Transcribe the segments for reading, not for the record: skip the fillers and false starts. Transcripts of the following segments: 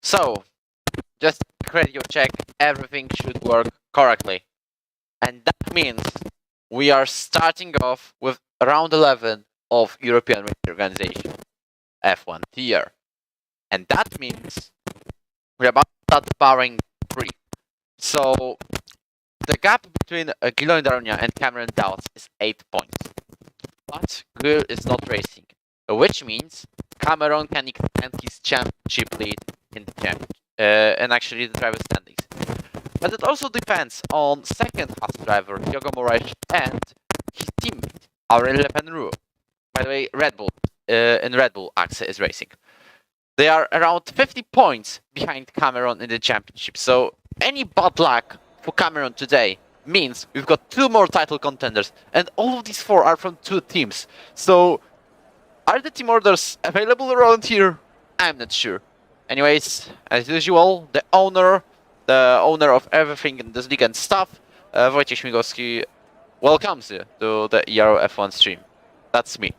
So, just radio check, everything should work correctly. And that means we are starting off with round 11 of European Race Organization F1 tier. And that means we're about to start the Bahrain Gp. So, the gap between Guillaume Daronia and Cameron Dowds is 8 points. But Guil is not racing, which means Cameron can extend his championship lead in the championship, and actually the driver standings. But it also depends on second Haas driver Diogo Moraes and his teammate R11. By the way, Red Bull in Red Bull Axe is racing. They are around 50 points behind Cameron in the championship. So any bad luck for Cameron today means we've got 2 more title contenders, and all of these 4 are from 2 teams. So are the team orders available around here? I'm not sure. Anyways, as usual, the owner of everything in this league and stuff, Wojciech Śmigowski, welcomes you to the Ero F1 stream. That's me.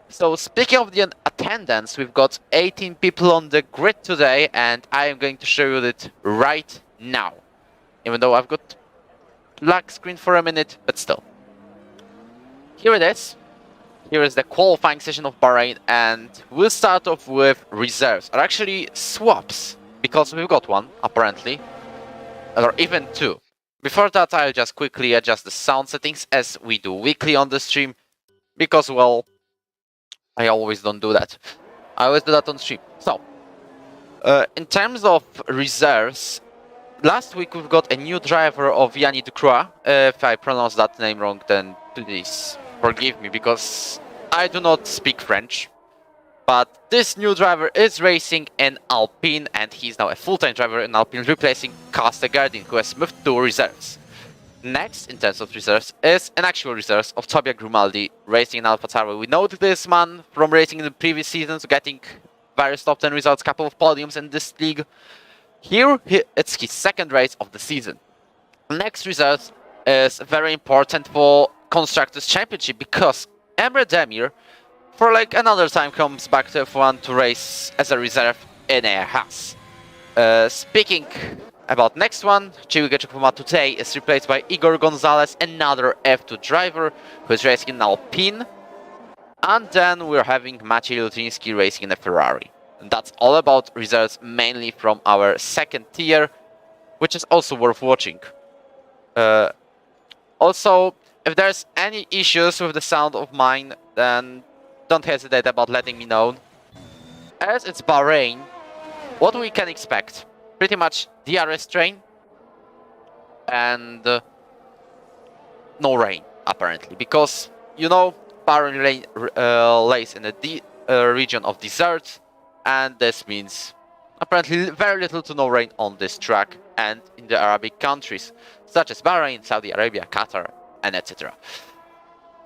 So speaking of the attendance, we've got 18 people on the grid today, and I am going to show you it right now. Even though I've got black screen for a minute, but still. Here it is. Here is the qualifying session of Bahrain, and we'll start off with reserves, or actually swaps, because we've got one, apparently, or even 2. Before that, I'll just quickly adjust the sound settings, as we do weekly on the stream, because, well, I always don't do that. I always do that on stream. So, in terms of reserves, last week we've got a new driver of Yanni Ducroix. If I pronounce that name wrong, then please forgive me, because I do not speak French. But this new driver is racing in Alpine, and he's now a full-time driver in Alpine, replacing Caster Gardin, who has moved to reserves. Next, in terms of reserves, is an actual reserves of Tobia Grimaldi, racing in AlphaTauri. We know this man from racing in the previous seasons, getting various top 10 results, couple of podiums in this league. Here, it's his 2nd race of the season. Next reserves is very important for Constructors' Championship, because Emre Demir, for like another time, comes back to F1 to race as a reserve in a Haas. Speaking about next one, Ciuga Czapuma today is replaced by Igor Gonzalez, another F2 driver who is racing in Alpine. And then we're having Maciej Lutynski racing in a Ferrari. And that's all about reserves, mainly from our 2nd tier, which is also worth watching. Also, if there's any issues with the sound of mine, then don't hesitate about letting me know. As it's Bahrain, what we can expect? Pretty much DRS train and no rain, apparently, because, you know, Bahrain lays in the region of deserts, and this means apparently very little to no rain on this track and in the Arabic countries, such as Bahrain, Saudi Arabia, Qatar, and etc.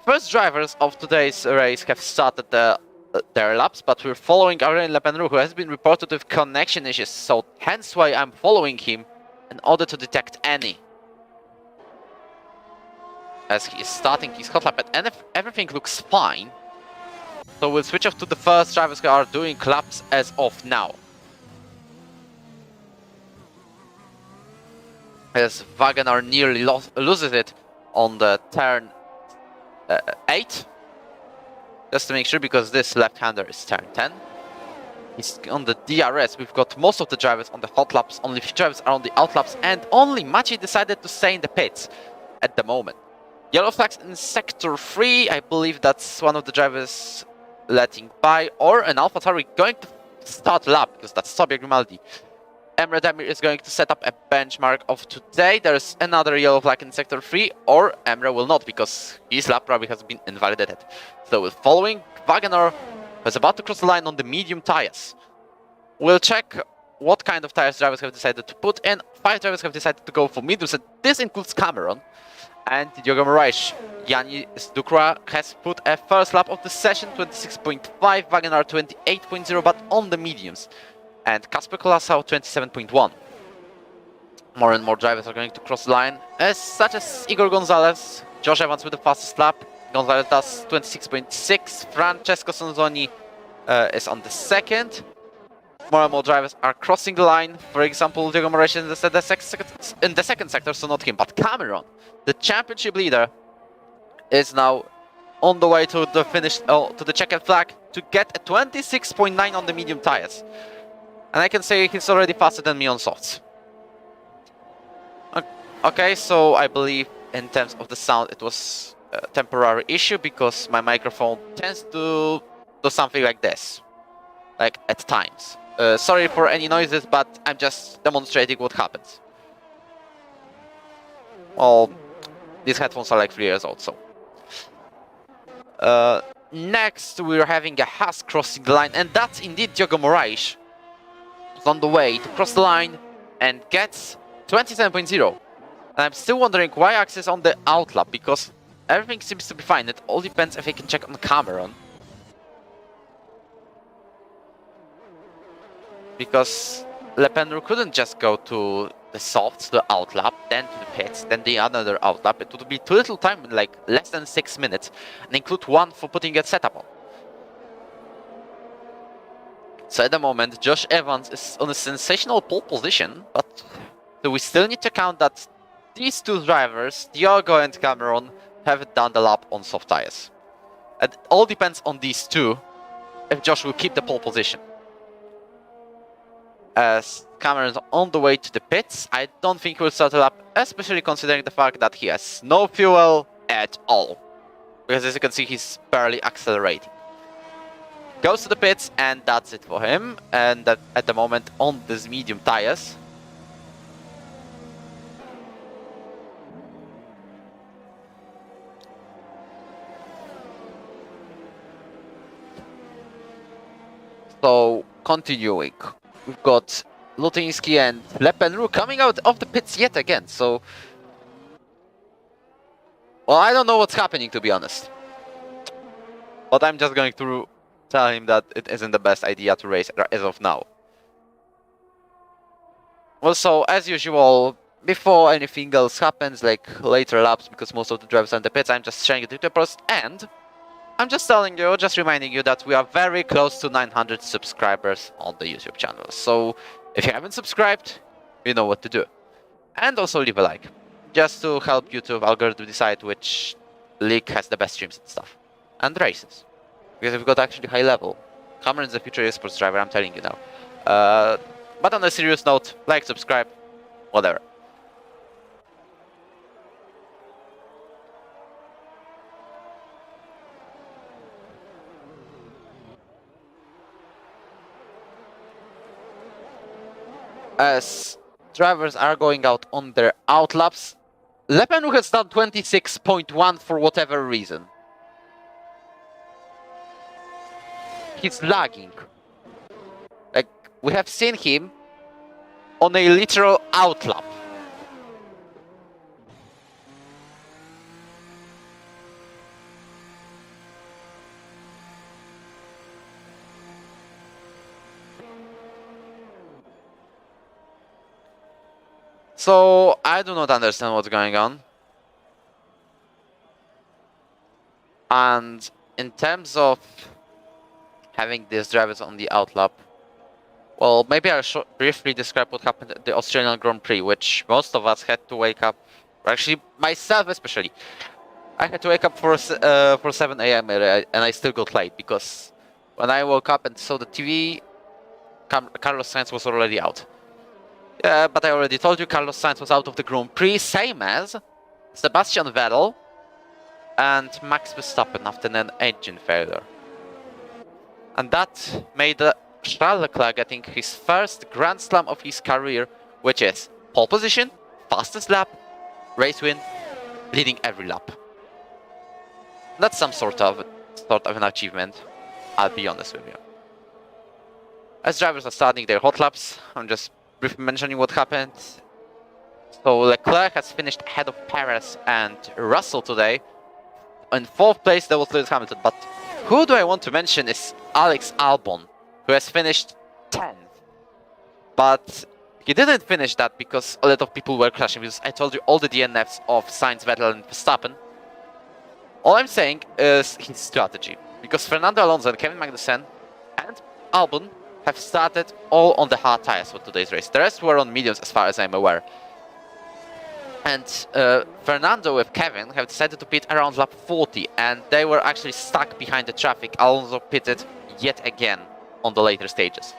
First drivers of today's race have started their laps, but we're following R11, who has been reported with connection issues, so hence why I'm following him in order to detect any. As he is starting his hot lap, and if everything looks fine, so we'll switch off to the first drivers who are doing laps as of now. As Wagener nearly loses it on the turn 8. Just to make sure, because this left-hander is turn 10. He's on the DRS. We've got most of the drivers on the hot laps, only few drivers are on the out laps, and only Maciej decided to stay in the pits at the moment. Yellow flags in sector 3, I believe that's one of the drivers letting by, or an AlphaTauri going to start lap, because that's Tobia Grimaldi. Emre Demir is going to set up a benchmark of today. There's another yellow flag in sector 3, or Emre will not, because his lap probably has been invalidated. So we're following Wagener, who's about to cross the line on the medium tires. We'll check what kind of tires drivers have decided to put in. 5 drivers have decided to go for mediums, and this includes Cameron. And Diogo Moraes. Yanni Ducroix has put a first lap of the session, 26.5, Wagener 28.0, but on the mediums. And Kasper Kolasau 27.1. More and more drivers are going to cross the line, such as Igor Gonzalez, Josh Evans with the fastest lap. Gonzalez does 26.6. Francesco Sonzoni is on the 2nd. more and more drivers are crossing the line. For example, Diego Moraes in the second sector, so not him, but Cameron, the championship leader, is now on the way to the finish, to the checkered flag to get a 26.9 on the medium tires. And I can say he's already faster than me on softs. Okay, so I believe in terms of the sound it was a temporary issue because my microphone tends to do something like this, like at times. Sorry for any noises, but I'm just demonstrating what happens. Well, these headphones are like 3 years old, so. Next, we're having a Haas crossing the line, and that's indeed Diogo Moraes. He's on the way to cross the line and gets 27.0. And I'm still wondering why Axe is on the outlap, because everything seems to be fine. It all depends if I can check on Cameron. Because Lepenu couldn't just go to the softs, the outlap, then to the pits, then the another outlap. It would be too little time, like less than 6 minutes, and include one for putting a setup on. So at the moment, Josh Evans is on a sensational pole position, but we still need to count that these two drivers, Diogo and Cameron, haven't done the lap on soft tires. It all depends on these two, if Josh will keep the pole position. As Cameron is on the way to the pits, I don't think he will start a lap, especially considering the fact that he has no fuel at all. Because as you can see, he's barely accelerating. Goes to the pits, and that's it for him. And that at the moment on these medium tires. So, continuing. We've got Lutinsky and Lepenu coming out of the pits yet again, so... Well, I don't know what's happening, to be honest. But I'm just going to tell him that it isn't the best idea to race as of now. Also, as usual, before anything else happens, like later laps, because most of the drivers are in the pits, I'm just sharing the tutorials, and I'm just telling you, just reminding you that we are very close to 900 subscribers on the YouTube channel. So if you haven't subscribed, you know what to do. And also leave a like, just to help YouTube algorithm decide which league has the best streams and stuff. And races. Because we've got actually high level. Cameron's the future esports driver, I'm telling you now. But on a serious note, like, subscribe, whatever. As drivers are going out on their outlaps, Lepenu has done 26.1 for whatever reason. He's lagging. Like, we have seen him on a literal outlap. So, I do not understand what's going on. And in terms of having these drivers on the outlap, well, maybe I'll briefly describe what happened at the Australian Grand Prix, which most of us had to wake up, actually myself especially. I had to wake up for 7 AM and I still got late, because when I woke up and saw the TV, Carlos Sainz was already out. Yeah, but I already told you Carlos Sainz was out of the Grand Prix, same as Sebastian Vettel and Max Verstappen after an engine failure. And that made Charles Leclerc getting his first Grand Slam of his career, which is pole position, fastest lap, race win, leading every lap. That's some sort of an achievement, I'll be honest with you. As drivers are starting their hot laps, I'm just briefly mentioning what happened. So Leclerc has finished ahead of Perez and Russell today. In 4th place there was Lewis Hamilton, but who do I want to mention is Alex Albon, who has finished 10th. But he didn't finish that because a lot of people were crashing, because I told you all the DNFs of Sainz, Vettel and Verstappen. All I'm saying is his strategy, because Fernando Alonso and Kevin Magnussen and Albon have started all on the hard tires for today's race. The rest were on mediums as far as I'm aware. And Fernando with Kevin have decided to pit around lap 40, and they were actually stuck behind the traffic. Alonso pitted yet again on the later stages.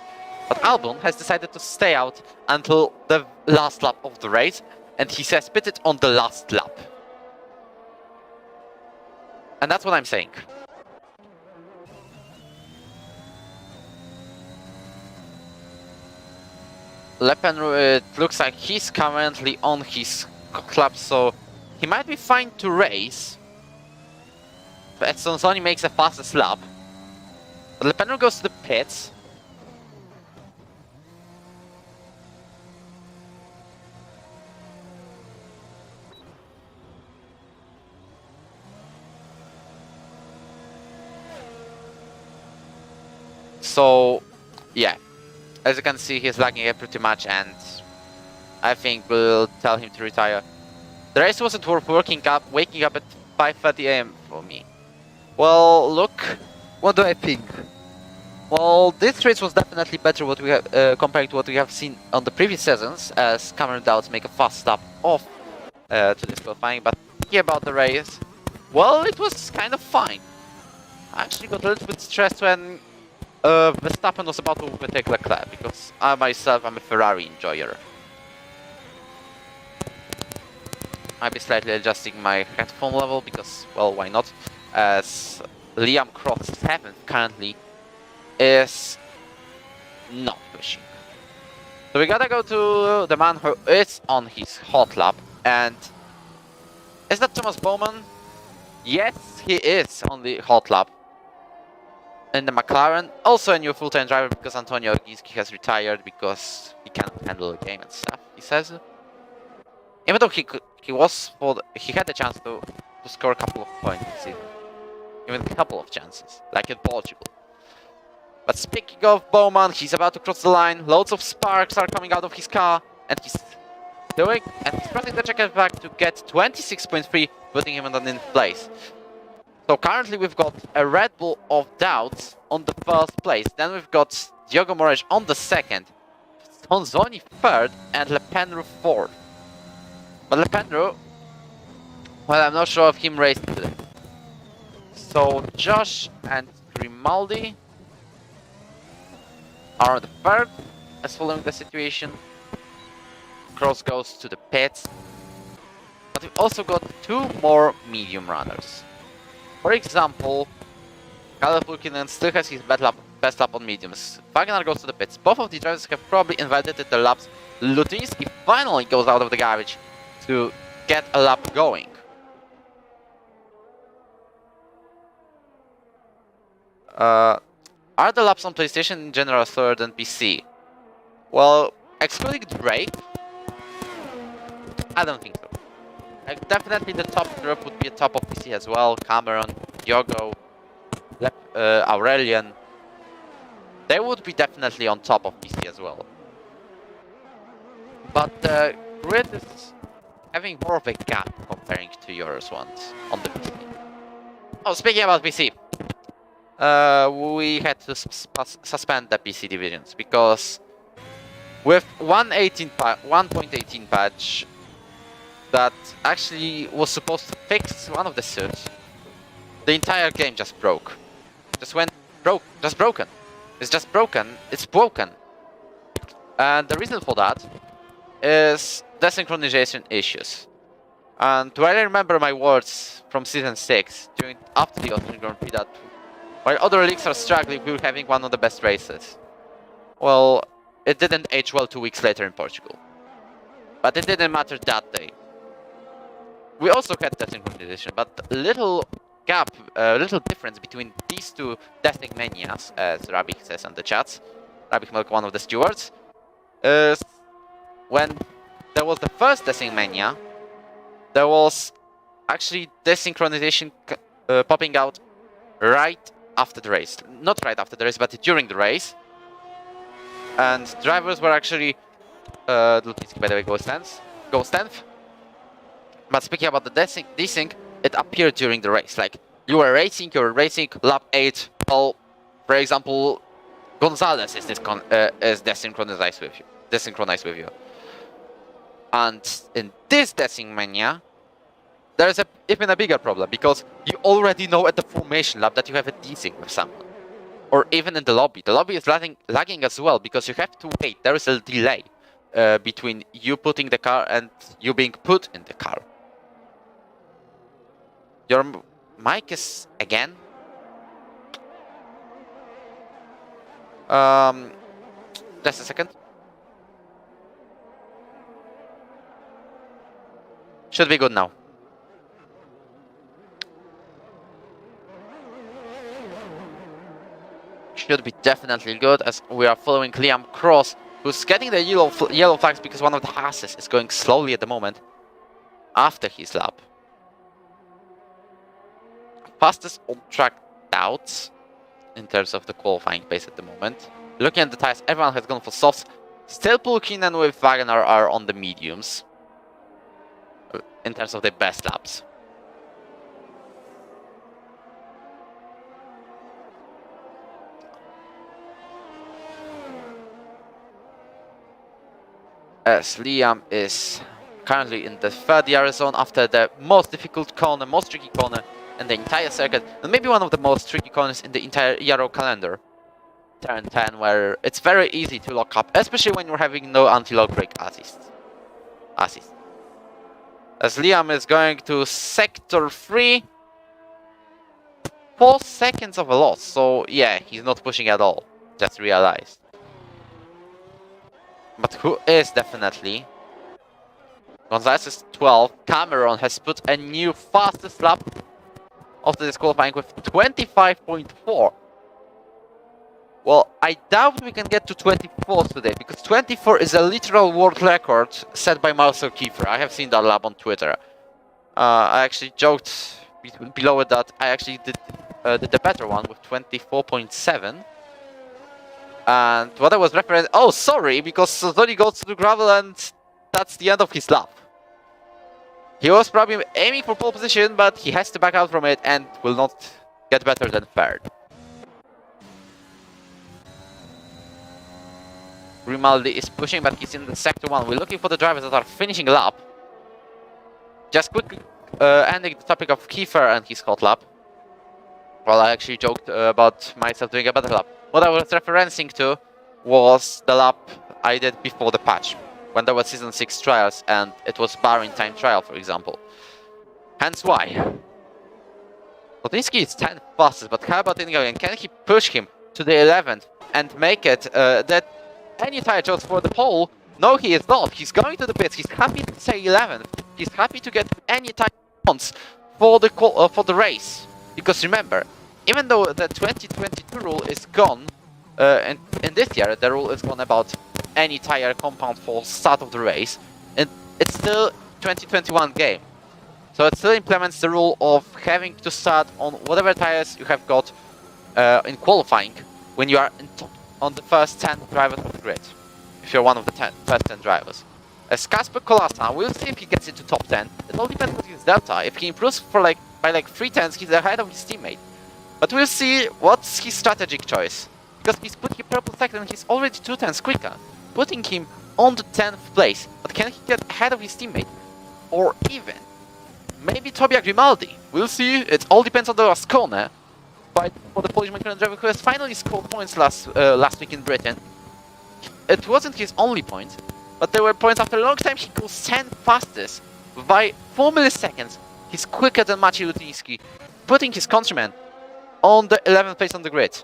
But Albon has decided to stay out until the last lap of the race, and he says pitted on the last lap. And that's what I'm saying. Leppenroux, it looks like he's currently on his club, so he might be fine to race. But Sonzoni makes a fastest lap. But Leppenroux goes to the pits. So, yeah. As you can see, he's lagging it pretty much, and I think we'll tell him to retire. The race wasn't worth waking up at 5:30 AM for me. Well, look, what do I think? Well, this race was definitely better what we have compared to what we have seen on the previous seasons, as Cameron Dowds make a fast stop off to this qualifying. But thinking about the race, well, it was kind of fine. I actually got a little bit stressed when Verstappen was about to overtake Leclerc, because I myself am a Ferrari enjoyer. I'll be slightly adjusting my headphone level because, well, why not? As Liam Cross 7th currently is not pushing. So we gotta go to the man who is on his hot lap, and is that Thomas Bowman? Yes, he is on the hot lap. In the McLaren, also a new full-time driver because Antonio Oginski has retired because he can't handle the game and stuff, he says. Even though he had the chance to score a couple of points this season. Even a couple of chances, like in Portugal. But speaking of Bowman, he's about to cross the line, loads of sparks are coming out of his car, and he's pressing the checker back to get 26.3, putting him in the 9th place. So currently we've got a Red Bull of Doubts on the 1st place. Then we've got Diogo Moraes on the 2nd, Sonzoni 3rd, and Leppenroux 4th. But Leppenroux, well, I'm not sure of him racing today. So Josh and Grimaldi are on the 3rd, as following the situation. Cross goes to the pits. But we've also got 2 more medium runners. For example, Kalle Pulkkinen still has his best lap on mediums. Wagner goes to the pits. Both of the drivers have probably invalidated their laps. Lutinsky finally goes out of the garage to get a lap going. Are the laps on PlayStation in general slower than PC? Well, excluding Drake, I don't think so. Like, definitely the top group would be a top of PC as well. Cameron, Diogo, Aurelian. They would be definitely on top of PC as well. But the grid is having more of a gap comparing to yours ones on the PC. Oh, speaking about PC. We had to suspend the PC divisions because with 1.18 patch that actually was supposed to fix one of the suits, the entire game just broke. Just broken. It's just broken. It's broken. And the reason for that is desynchronization issues. And do I remember my words from season 6 after the Austrian Grand Prix that while other leagues are struggling, we were having one of the best races. Well, it didn't age well 2 weeks later in Portugal. But it didn't matter that day. We also had desynchronization, but little difference between these two testing manias, as Rabik says on the chats, Rabik Milk, one of the stewards, is when there was the first testing mania, there was actually desynchronization popping out right after the race. Not right after the race, but during the race. And drivers were actually, Lutitsky, by the way, goes 10th. But speaking about the desync, it appeared during the race. Like, you were racing lap 8, well, for example, Gonzalez is desynchronized with you. And in this Desync Mania, there's even a bigger problem, because you already know at the formation lap that you have a desync with someone. Or even in the lobby. The lobby is lagging as well, because you have to wait. There is a delay between you putting the car and you being put in the car. Your mic is again. Just a second. Should be good now. Should be definitely good, as we are following Liam Cross, who's getting the yellow flags because one of the Haas's is going slowly at the moment after his lap. Fastest on track doubts in terms of the qualifying pace at the moment. Looking at the tires, everyone has gone for softs. Still Pulkkinen with Wagner are on the mediums in terms of the best laps. As Liam is currently in the third yard zone after the most difficult corner, most tricky corner in the entire circuit, and maybe one of the most tricky corners in the entire Ero calendar. Turn 10, where it's very easy to lock up, especially when you're having no anti-lock brake assist. As Liam is going to sector 3, 4 seconds of a loss, so yeah, he's not pushing at all, just realized. But who is definitely? Gonzalez is 12. Cameron has put a new fastest lap of the disqualifying with 25.4. Well, I doubt we can get to 24 today, because 24 is a literal world record set by Marcel Kiefer. I have seen that lap on Twitter. I actually joked below it that I actually did the better one with 24.7. And what I was referencing... Oh, sorry, because Sazoni goes to the gravel and that's the end of his lap. He was probably aiming for pole position, but he has to back out from it and will not get better than third. Grimaldi is pushing, but he's in the sector 1. We're looking for the drivers that are finishing a lap. Just quickly ending the topic of Kiefer and his hot lap. Well, I actually joked about myself doing a better lap. What I was referencing to was the lap I did before the patch, when there was Season 6 trials and it was Bahrain time trial, for example. Hence why. Lotynski is 10th fastest, but how about Ingo? Can he push him to the 11th and make it that any tire choice for the pole? No, he is not. He's going to the pits. He's happy to say 11th. He's happy to get any tire he wants for the race. Because remember, even though the 2022 rule is gone, in this year the rule is gone about any tire compound for start of the race, and it's still 2021 game. So it still implements the rule of having to start on whatever tires you have got in qualifying when you are on the first 10 drivers of the grid, if you're one of the first 10 drivers. As Kasper Kolasa, we'll see if he gets into top 10. It all depends on his delta. If he improves for by 3 tenths, he's ahead of his teammate. But we'll see what's his strategic choice. Because he's put him purple second and he's already 2 tenths quicker, putting him on the 10th place. But can he get ahead of his teammate? Or even maybe Tobia Grimaldi? We'll see. It all depends on the last corner. But for the Polish McLaren driver who has finally scored points last week in Britain, it wasn't his only point, but there were points after a long time. He goes 10th fastest by 4 milliseconds. He's quicker than Maciej Lutynski, putting his countryman on the 11th place on the grid.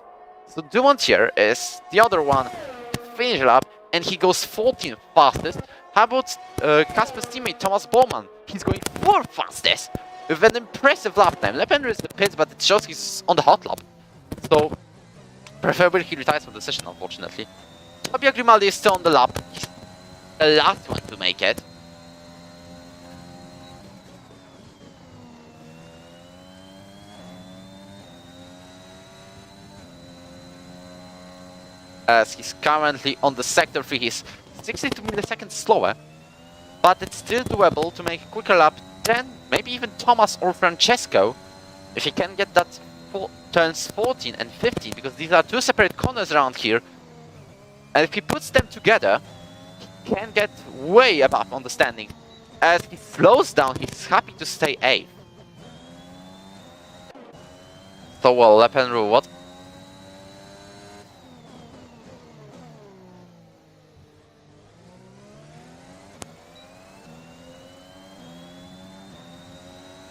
So Dumont here is the other one to finish lap, and he goes 14th fastest. How about Kasper's teammate Thomas Bowman? He's going 4th fastest with an impressive lap time. Lap is the pits, but it shows he's on the hot lap. So preferably he retires from the session, unfortunately. Tobia Grimaldi is still on the lap. He's the last one to make it. As he's currently on the sector 3, he's 62 milliseconds slower, but it's still doable to make a quicker lap than maybe even Thomas or Francesco, if he can get that turns 14 and 15, because these are two separate corners around here. And if he puts them together, he can get way above on the standing. As he slows down, he's happy to stay 8th. So well, Lepenru, what?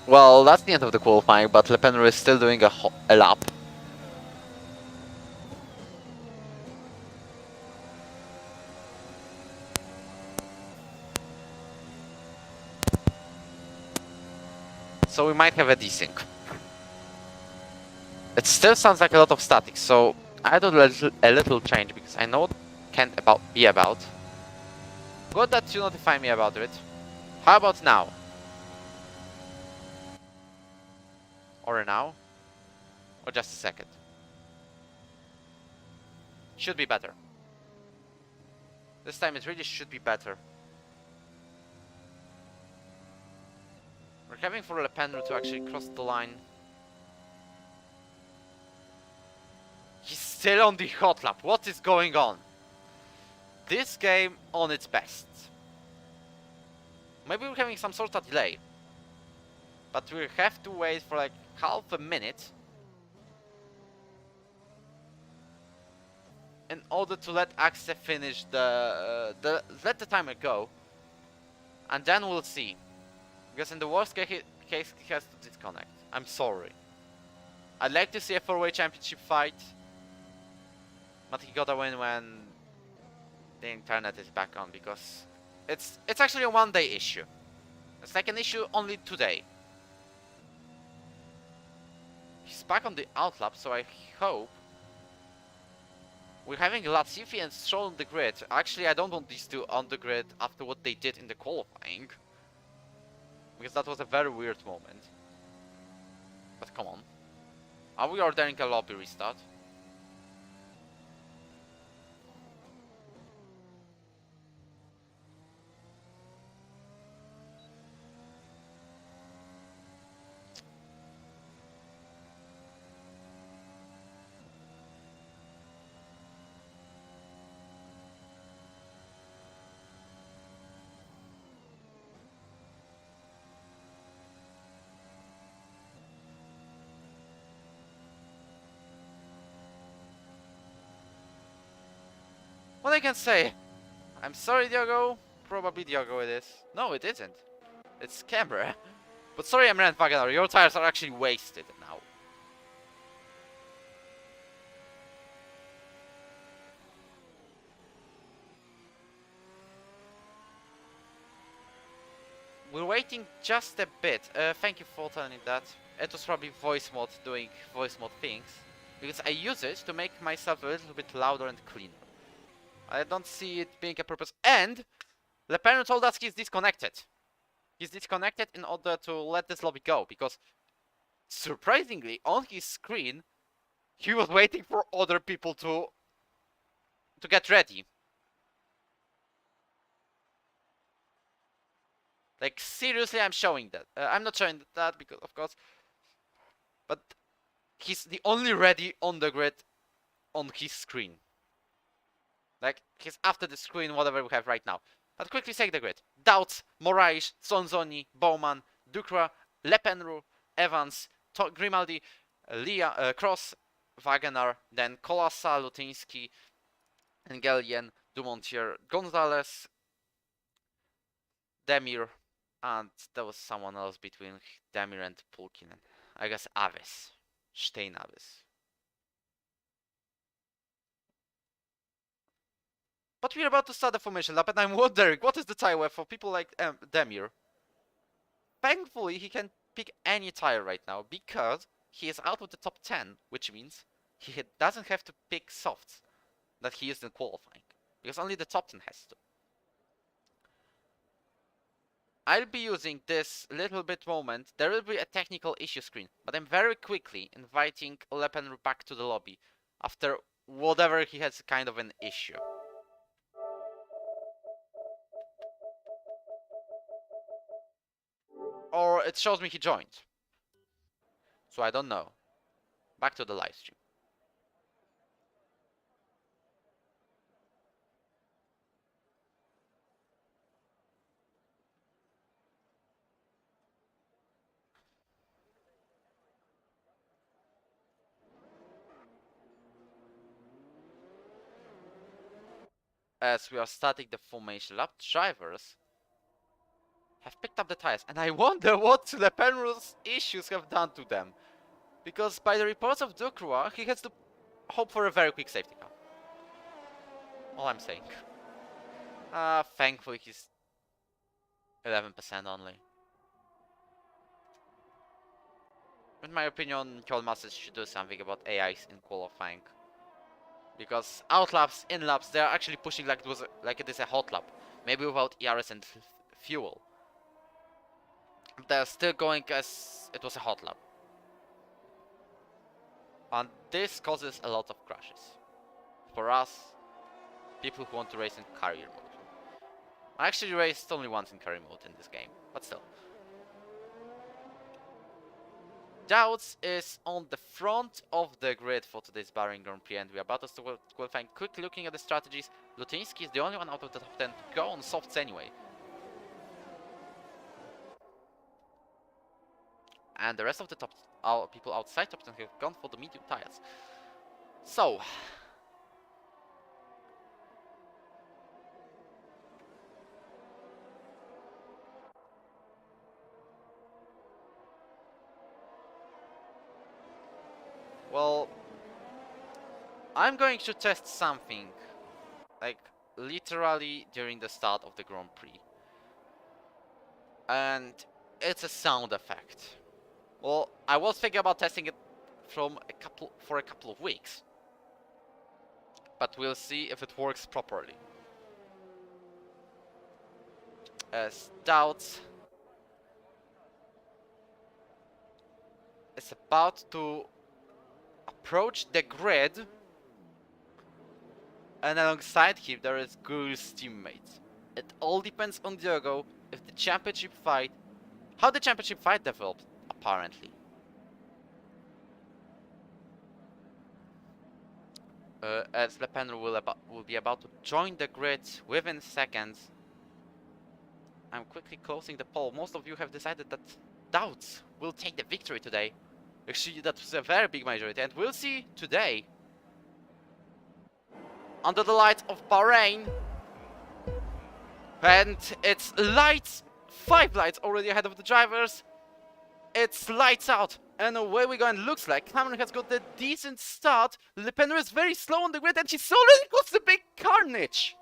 Well, that's the end of the qualifying, but Lepenru is still doing a lap. So we might have a desync. It still sounds like a lot of static, so I do a little change because I know what can't be about. Good that you notify me about it. How about now? Or now? Or just a second? Should be better. This time it really should be better. We're having for Lepenru to actually cross the line. He's still on the hot lap. What is going on? This game on its best. Maybe we're having some sort of delay. But we have to wait for like half a minute in order to let Axe finish let the timer go. And then we'll see. Because in the worst case he has to disconnect. I'm sorry. I'd like to see a 4-way championship fight. But he got a win when the internet is back on, because it's actually a one-day issue. It's like an issue only today. He's back on the outlap, so I hope we're having Latifi and Stroll on the grid. Actually, I don't want these two on the grid after what they did in the qualifying, because that was a very weird moment. But come on, are we ordering a lobby restart? What I can say? I'm sorry, Diogo. Probably Diogo it is. No, it isn't. It's camera. But sorry, Emran Wagner, your tires are actually wasted now. We're waiting just a bit. Thank you for telling me that. It was probably voice mode doing voice mode things. Because I use it to make myself a little bit louder and cleaner. I don't see it being a purpose. And Lepenru told us he's disconnected. He's disconnected in order to let this lobby go, because surprisingly on his screen he was waiting for other people to get ready. Like seriously, I'm showing that. I'm not showing that because of course, but he's the only ready on the grid on his screen. Like, he's after the screen, whatever we have right now. But quickly take the grid. Doubts, Moraes, Sonzoni, Bowman, Dukra, Lepenru, Evans, Grimaldi, Cross, Wagener, then Kolasa, Lutinsky, Engelien, Dumontier, Gonzalez, Demir, and there was someone else between Demir and Pulkinen. I guess Aves. Stein Aves. But we're about to start the formation lap, and I'm wondering, what is the tire for people like Demir? Thankfully, he can pick any tire right now, because he is out of the top 10, which means he doesn't have to pick softs that he used in qualifying, because only the top 10 has to. I'll be using this little bit moment. There will be a technical issue screen, but I'm very quickly inviting Lepenru back to the lobby after whatever he has kind of an issue. Or it shows me he joined. So I don't know. back to the live stream. As we are starting the formation lap, drivers have picked up the tires, and I wonder what Le Penrose's issues have done to them. Because by the reports of Ducroix, he has to hope for a very quick safety car. All I'm saying. Thankfully he's 11% only. In my opinion, Cole Masters should do something about AIs in qualifying. Because out laps, in laps, they are actually pushing like it is a hot lap. Maybe without ERS and fuel. They're still going as it was a hot lap. And this causes a lot of crashes. For us, people who want to race in career mode. I actually raced only once in career mode in this game, but still. Doubts is on the front of the grid for today's Bahrain Grand Prix, and we are about to qualifying. Quickly looking at the strategies, Lutinsky is the only one out of the top 10 to go on softs anyway. And the rest of the top people outside top 10 have gone for the medium tires. So, well, I'm going to test something, like literally during the start of the Grand Prix. And it's a sound effect. Well, I was thinking about testing it for a couple of weeks. But we'll see if it works properly. As Doubts is about to approach the grid, and alongside him there is Guru's teammates. It all depends on Diogo if the championship fight, how the championship fight developed, apparently. As Le Pen will be about to join the grid within seconds. I'm quickly closing the poll. Most of you have decided that Doubts will take the victory today. Actually, that was a very big majority, and we'll see today. Under the lights of Bahrain. And it's lights, 5 lights already ahead of the drivers. It's lights out, and away we go, and looks like Cameron has got a decent start. Le Pen is very slow on the grid, and he's already caused a big carnage.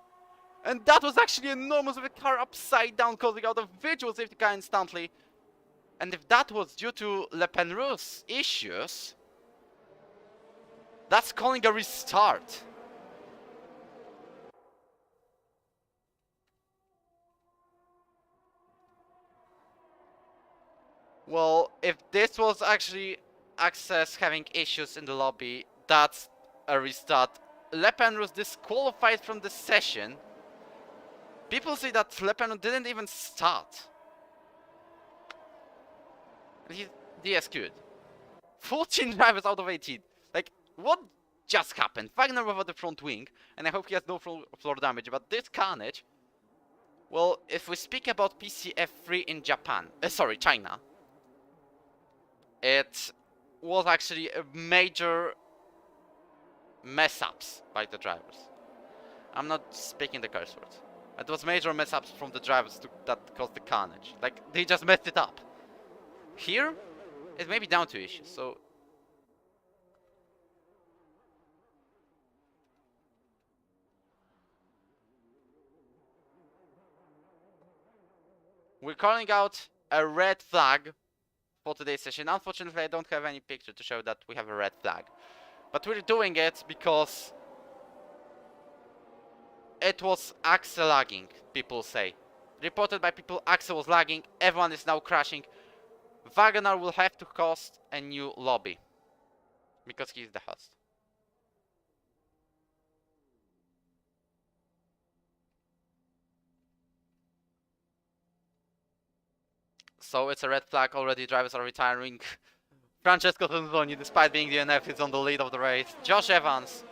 And that was actually enormous, with a car upside down, causing out a visual safety car instantly. And if that was due to Le Penrose's issues, that's calling a restart. Well, if this was actually Access having issues in the lobby, that's a restart. Le Penrose disqualified from the session. People say that Le Penrose didn't even start. He's DSQ'd. 14 drivers out of 18. Like, what just happened? Wagner without the front wing, and I hope he has no floor damage, but this carnage... Well, if we speak about PCF3 in Japan, sorry, China, it was actually a major mess-ups by the drivers. I'm not speaking the curse words. It was major mess-ups from the drivers that caused the carnage. Like, they just messed it up. Here, it may be down to issues, so... We're calling out a red flag for today's session. Unfortunately, I don't have any picture to show that we have a red flag. But we're doing it because it was Axel lagging, people say. Reported by people, Axel was lagging, everyone is now crashing. Wagner will have to host a new lobby because he's the host. So it's a red flag already, drivers are retiring. Francesco Tonzoni, despite being DNF, is on the lead of the race. Josh Evans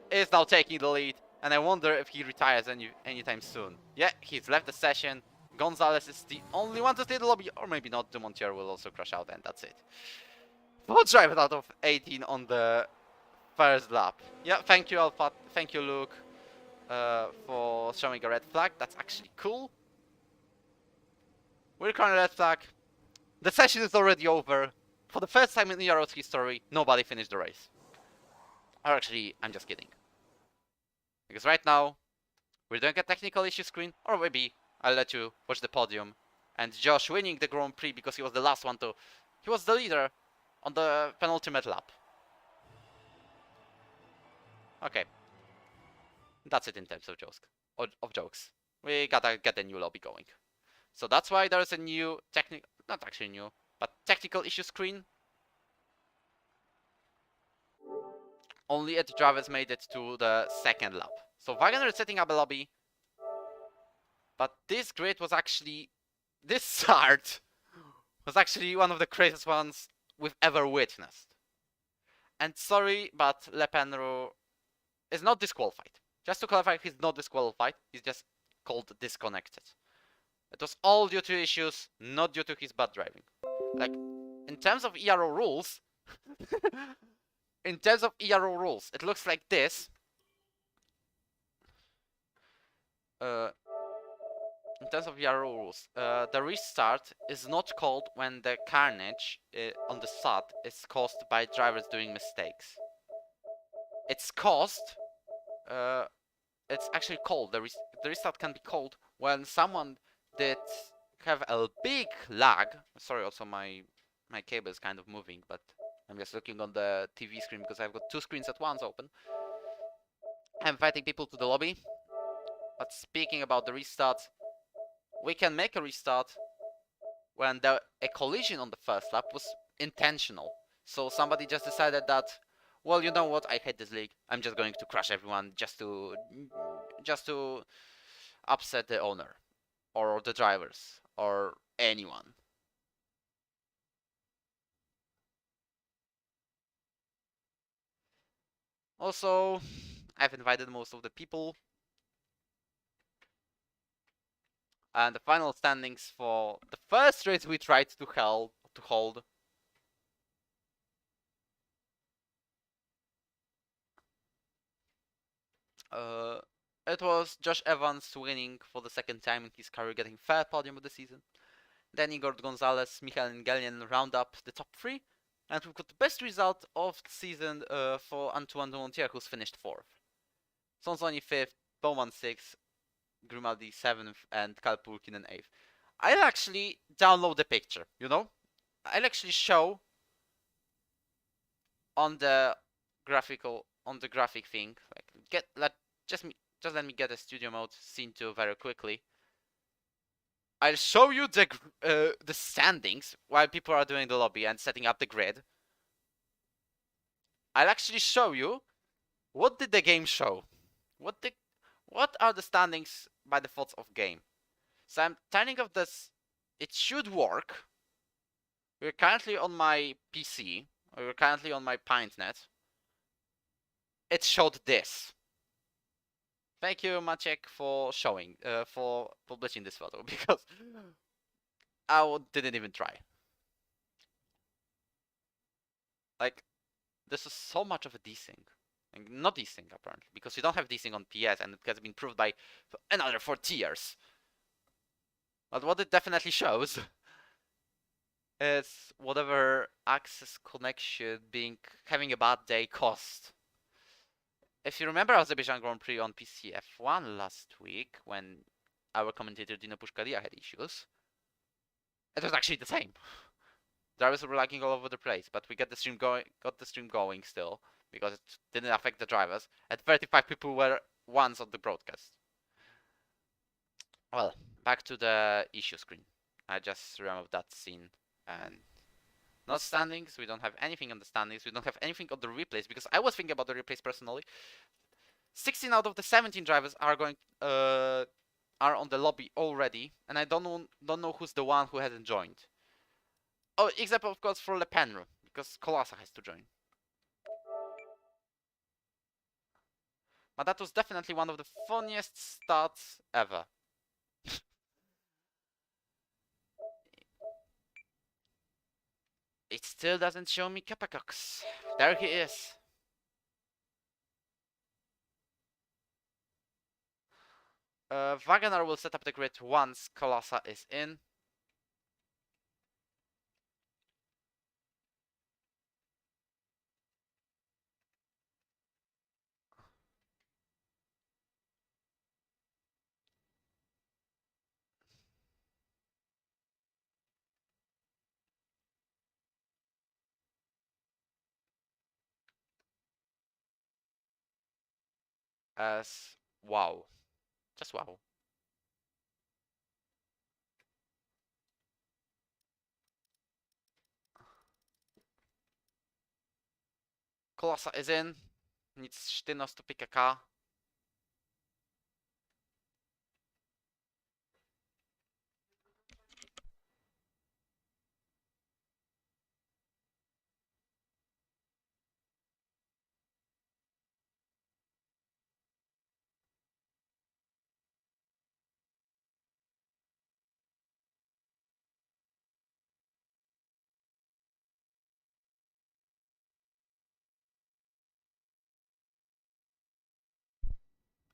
is now taking the lead, and I wonder if he retires anytime soon. Yeah, he's left the session. Gonzalez is the only one to stay in the lobby, or maybe not. Dumontier will also crash out, and that's it. 4 drivers out of 18 on the first lap. Yeah, thank you, Alpha. Thank you, Luke, for showing a red flag. That's actually cool. We're currently red flag. The session is already over. For the first time in Ero's history, nobody finished the race. Or actually, I'm just kidding. Because right now, we're doing a technical issue screen, or maybe I'll let you watch the podium. And Josh winning the Grand Prix because he was the last one to... He was the leader on the penultimate lap. Okay. That's it in terms of jokes. We gotta get a new lobby going. So that's why there's a new technical... Not actually new, but technical issue screen. Only 8 drivers made it to the second lap. So Wagner is setting up a lobby. But this grid was actually... This start was actually one of the craziest ones we've ever witnessed. And sorry, but Le Penro is not disqualified. Just to clarify, he's not disqualified. He's just called disconnected. It was all due to issues, not due to his bad driving. Like, in terms of ERO rules... in terms of ERO rules, it looks like this. In terms of ERO rules, the restart is not called when the carnage on the start is caused by drivers doing mistakes. It's caused... it's actually called... The restart can be called when someone did have a big lag. Sorry, also my cable is kind of moving, but I'm just looking on the TV screen because I've got 2 screens at once open. I'm inviting people to the lobby. But speaking about the restart, we can make a restart when a collision on the first lap was intentional. So somebody just decided that, well, you know what, I hate this league. I'm just going to crash everyone just to upset the owner or the drivers or anyone. Also, I've invited most of the people. And the final standings for the first race we tried to hold. It was Josh Evans winning for the second time in his career, getting 3rd podium of the season. Then Igor Gonzalez, Michael Ngelian round up the top 3. And we've got the best result of the season for Antoine Dumontier, who's finished 4th. Sonzoni 5th, Bowman 6th, Grimaldi 7th, and Kalpulkinen 8th. I'll actually download the picture, you know? I'll actually show on the graphic thing. Like, just let me get a studio mode scene 2 very quickly. I'll show you the standings while people are doing the lobby and setting up the grid. I'll actually show you what did the game show. What are the standings by default of game? So I'm turning off this. It should work. We're currently on my PC. Or we're currently on my PintNet. It showed this. Thank you, Wojciech, for showing, for publishing this photo, because I didn't even try. Like, this is so much of a desync. Not desync, apparently, because you don't have desync on PS, and it has been proved by another 40 years. But what it definitely shows is whatever access connection having a bad day cost. If you remember Azerbaijan Grand Prix on PC F1 last week, when our commentator Dino Pushkaria had issues, it was actually the same. Drivers were lagging all over the place, but we got the stream going still, because it didn't affect the drivers, and 35 people were once on the broadcast. Well, back to the issue screen. I just remembered that scene, and not standings. We don't have anything on the standings. We don't have anything on the replays, because I was thinking about the replays personally. 16 out of the 17 drivers are on the lobby already, and I don't know who's the one who hasn't joined. Oh, except of course for Le Pen, because Colossa has to join. But that was definitely one of the funniest starts ever. It still doesn't show me Capacox. There he is. Wagoner will set up the grid once Colossa is in. As wow. Just wow. Colossa is in. Needs Sztynos to pick a car.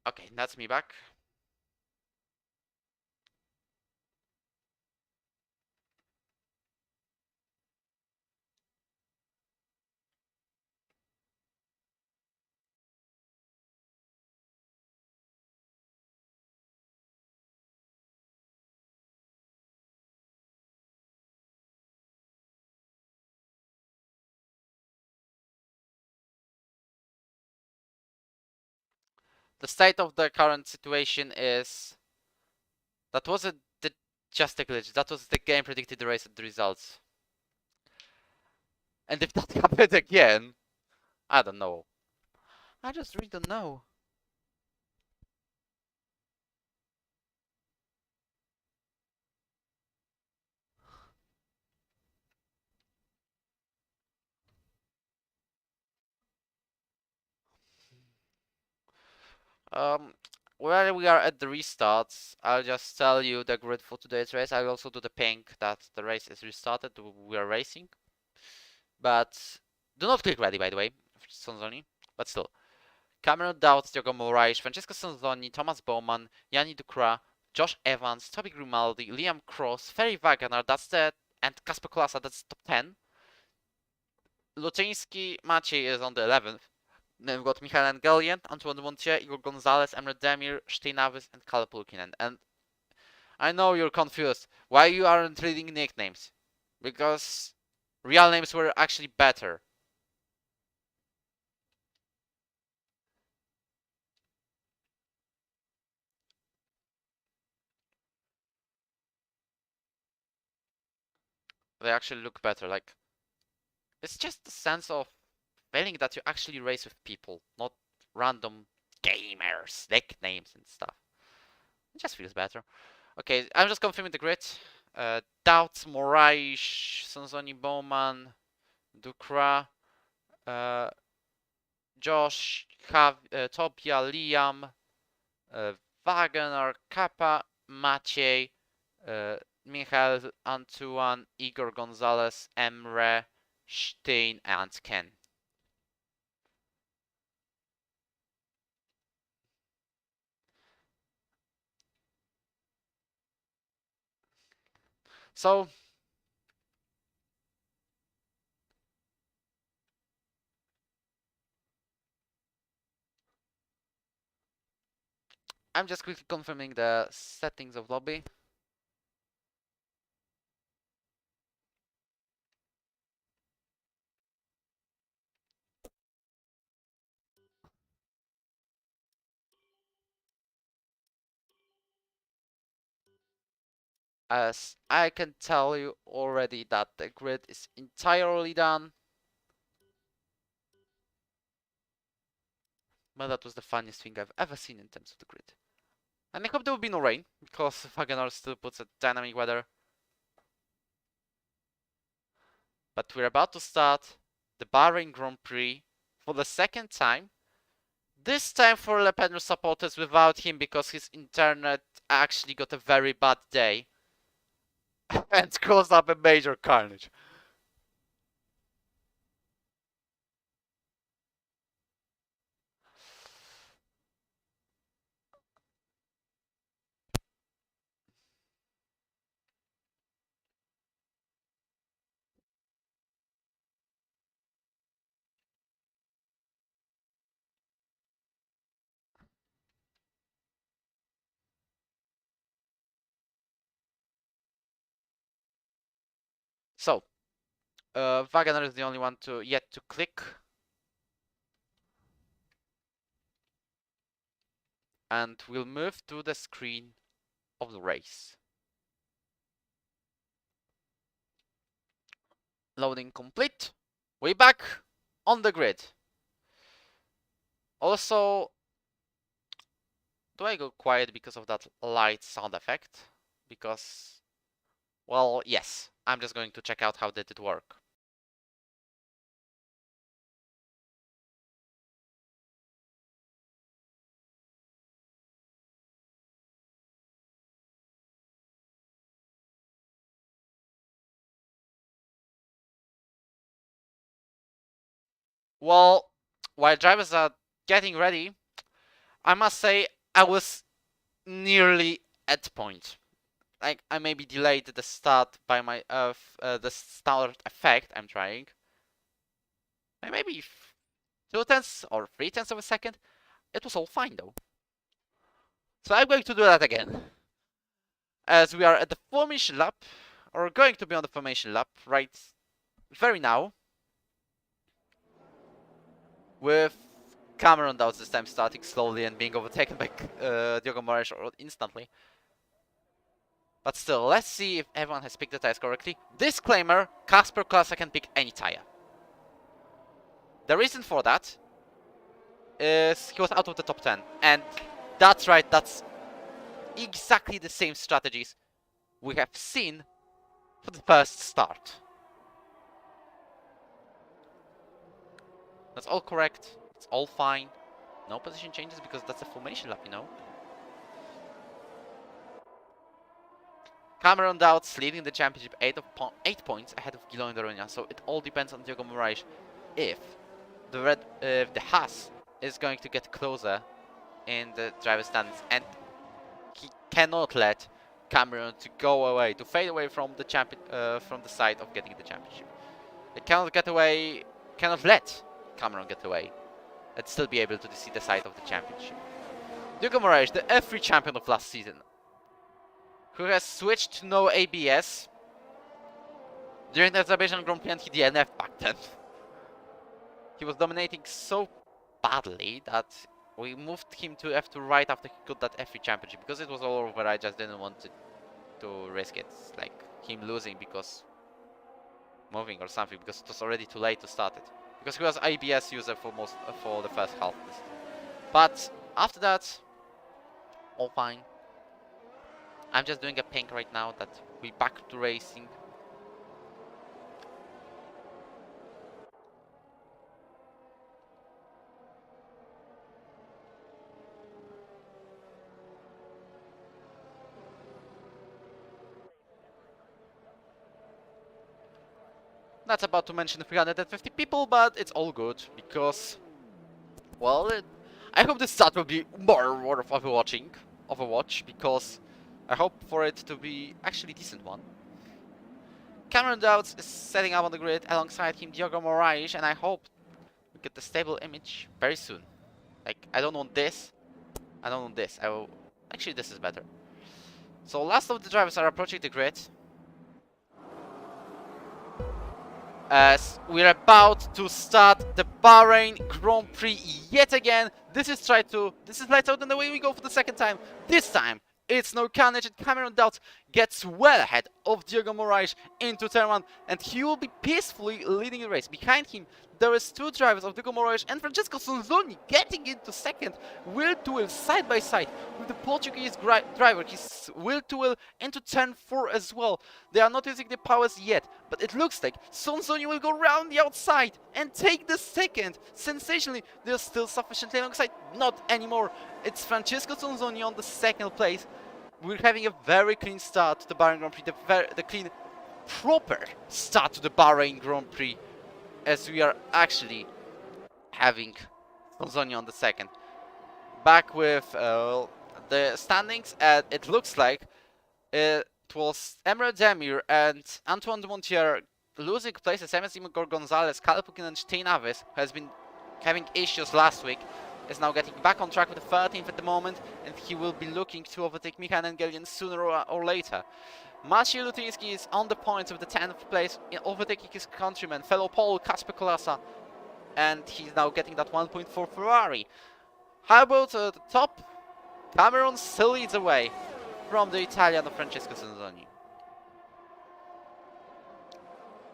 Okay, that's me back. The state of the current situation is that wasn't just a glitch. That was the game predicted the race and the results. And if that happened again, I don't know. I just really don't know. Um, while we are at the restarts, I'll just tell you the grid for today's race. I'll also do the ping that the race is restarted. We are racing. But do not click ready, by the way, Sonzoni. But still. Cameron Dowd, Diogo Moraes, Francesco Sonzoni, Thomas Bowman, Yanni Ducra, Josh Evans, Toby Grimaldi, Liam Cross, Ferry Wagner, that's the, and Kasper Kolasa, that's top 10. Luczyński Maciej is on the 11th. Then we've got Michael Engelien, Antoine Montier, Igor Gonzalez, Emre Demir, Steinavis, and Kalle Pulkinen. And I know you're confused. Why you aren't reading nicknames? Because real names were actually better. They actually look better. Like, it's just the sense of feeling that you actually race with people, not random gamers, nicknames and stuff. It just feels better. Okay, I'm just confirming the grid. Doubts, Moraes, Sonzoni Bowman, Dukra, uh, Josh, Topia, Liam, Wagner, Kappa, Maciej, Michael, Antoine, Igor Gonzalez, Emre, Stein, and Ken. So, I'm just quickly confirming the settings of lobby. As I can tell you already that the grid is entirely done. But that was the funniest thing I've ever seen in terms of the grid. And I hope there will be no rain, because Wagoner still puts a dynamic weather. But we're about to start the Bahrain Grand Prix for the second time. This time for Le Pen supporters without him because his internet actually got a very bad day and caused up a major carnage. So, Wagner is the only one yet to click. And we'll move to the screen of the race. Loading complete. We're back on the grid. Also, do I go quiet because of that light sound effect? Because, well, yes. I'm just going to check out how did it work. Well, while drivers are getting ready, I must say I was nearly at point. Like, I maybe delayed the start by my the start effect I'm trying. Maybe 2/10 or 3/10 of a second. It was all fine though. So I'm going to do that again. As we are at the formation lap, or going to be on the formation lap right very now. With Cameron Dowds this time starting slowly and being overtaken by Diogo Moraes instantly. But still, let's see if everyone has picked the tires correctly. Disclaimer, Casper Klasa can pick any tire. The reason for that is he was out of the top 10. And that's right, that's exactly the same strategies we have seen for the first start. That's all correct, it's all fine. No position changes because that's a formation lap, you know. Cameron Dowds leading the championship 8 points ahead of Guillaume Daronia, so it all depends on Diogo Moraes if the Haas is going to get closer in the driver's standings, and he cannot let Cameron to go away, to fade away from the from the side of getting the championship. They cannot let Cameron get away and still be able to see the side of the championship. Diogo Moraes, the F3 champion of last season, who has switched to no ABS during the Azerbaijan Grand Prix and he DNF back then. He was dominating so badly that we moved him to F2 right after he got that F3 championship. Because it was all over, I just didn't want to risk it. Like him losing because moving or something, because it was already too late to start it. Because he was ABS user for the first half. But after that, all fine. I'm just doing a ping right now that we're back to racing. Not about to mention 350 people, but it's all good because, well, I hope this start will be more worth of Overwatch, because I hope for it to be actually a decent one. Cameron Dowds is setting up on the grid alongside him Diogo Moraes, and I hope we get the stable image very soon. Like, I don't want this, I don't want this. Actually, this is better. So last of the drivers are approaching the grid. As we're about to start the Bahrain Grand Prix yet again. This is lights out, and away we go for the second time. This time it's no carnage, and Cameron Dowds gets well ahead of Diogo Moraes into turn 1, and he will be peacefully leading the race. Behind him, there is two drivers of Diego Moraes and Francesco Sonzoni getting into second, wheel to wheel, side by side, with the Portuguese driver. He's wheel to wheel into turn 4 as well. They are not using the powers yet, but it looks like Sonzoni will go round the outside and take the second. Sensationally, they're still sufficiently alongside. Not anymore. It's Francesco Sonzoni on the second place. We're having a very clean start to the Bahrain Grand Prix, the clean, proper start to the Bahrain Grand Prix, as we are actually having Sonzoni on the second. Back with the standings, and it looks like it was Emre Demir and Antoine de Montier losing places. Igor Gonzalez, Kalpukin and Stein Aves, who has been having issues last week, is now getting back on track with the 13th at the moment, and he will be looking to overtake Michael Engelian sooner or later. Maciej Lutiński is on the points with the 10th place, overtaking his countryman, fellow Pole Kasper Kolasa, and he's now getting that 1.4 Ferrari. How about the top? Cameron still leads away from the Italian of Francesco Sonzoni.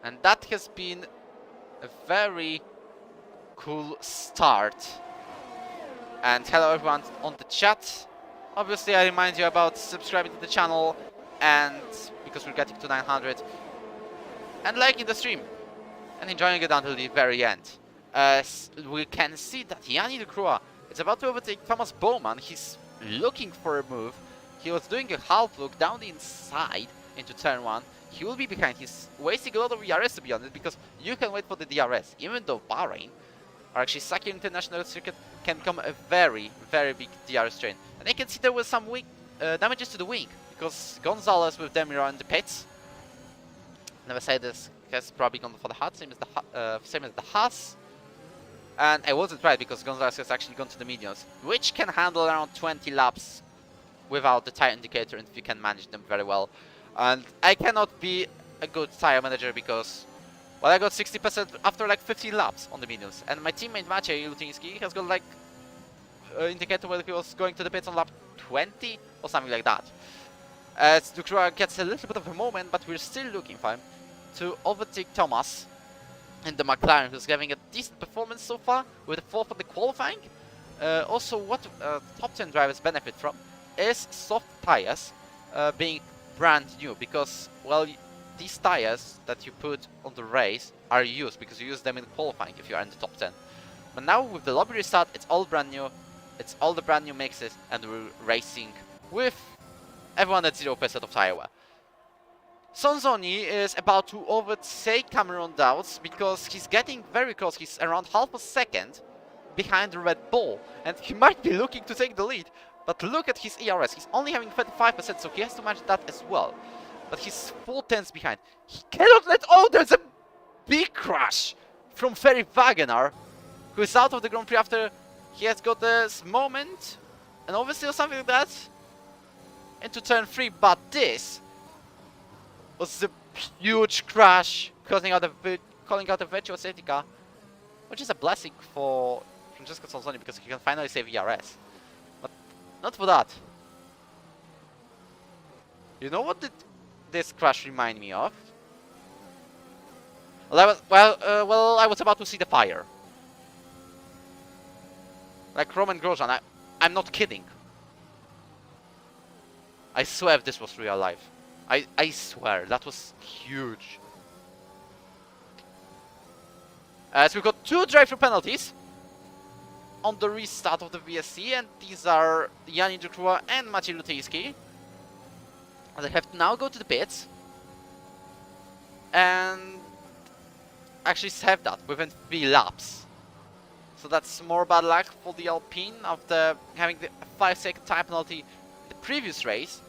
And that has been a very cool start. And hello everyone on the chat. Obviously I remind you about subscribing to the channel, and because we're getting to 900, and liking the stream and enjoying it until the very end. As we can see that Yanni de Croix is about to overtake Thomas Bowman. He's looking for a move. He was doing a half look down the inside into turn 1. He will be behind. He's wasting a lot of DRS, to be honest, because you can wait for the DRS, even though Bahrain, or actually Saki International Circuit, can become a very, very big DRS train. And you can see there was some damages to the wing, because Gonzalez with Demira in the pits. Never say this, has probably gone for the hot, same as the Haas. And I wasn't right, because Gonzalez has actually gone to the mediums, which can handle around 20 laps without the tire indicator, and if you can manage them very well. And I cannot be a good tire manager because, well, I got 60% after like 15 laps on the mediums, and my teammate Maciej Lutiński has got like indicator whether he was going to the pits on lap 20 or something like that. As Ducroix gets a little bit of a moment, but we're still looking for him to overtake Thomas in the McLaren, who's having a decent performance so far with a 4th for the qualifying. Also, what top 10 drivers benefit from is soft tires being brand new, because, well, these tires that you put on the race are used because you use them in qualifying if you are in the top 10. But now with the lobby restart, it's all brand new. It's all the brand new mixes, and we're racing with everyone at 0% of tire wear. Sonzoni is about to overtake Cameron Dowds because he's getting very close. He's around half a second behind the Red Bull, and he might be looking to take the lead. But look at his ERS. He's only having 35%, so he has to manage that as well. But he's 4/10 behind. He cannot let... Oh, there's a big crash from Ferry Wagener, who is out of the Grand Prix after he has got this moment, and obviously or something like that, into turn 3. But this was a huge crash, calling out a virtual safety car, which is a blessing for Francesco Sonzoni because he can finally save ERS. But not for that. You know what did this crash remind me of? Well, I was about to see the fire. Like Roman Grosjean, I'm not kidding. I swear this was real life. I swear, that was huge. So we've got 2 drive-through penalties on the restart of the VSC, and these are Yanni Ducroix and Maciej Lutiński. They have to now go to the pits and actually have that within 3 laps. So that's more bad luck for the Alpine after having the 5-second time penalty in the previous race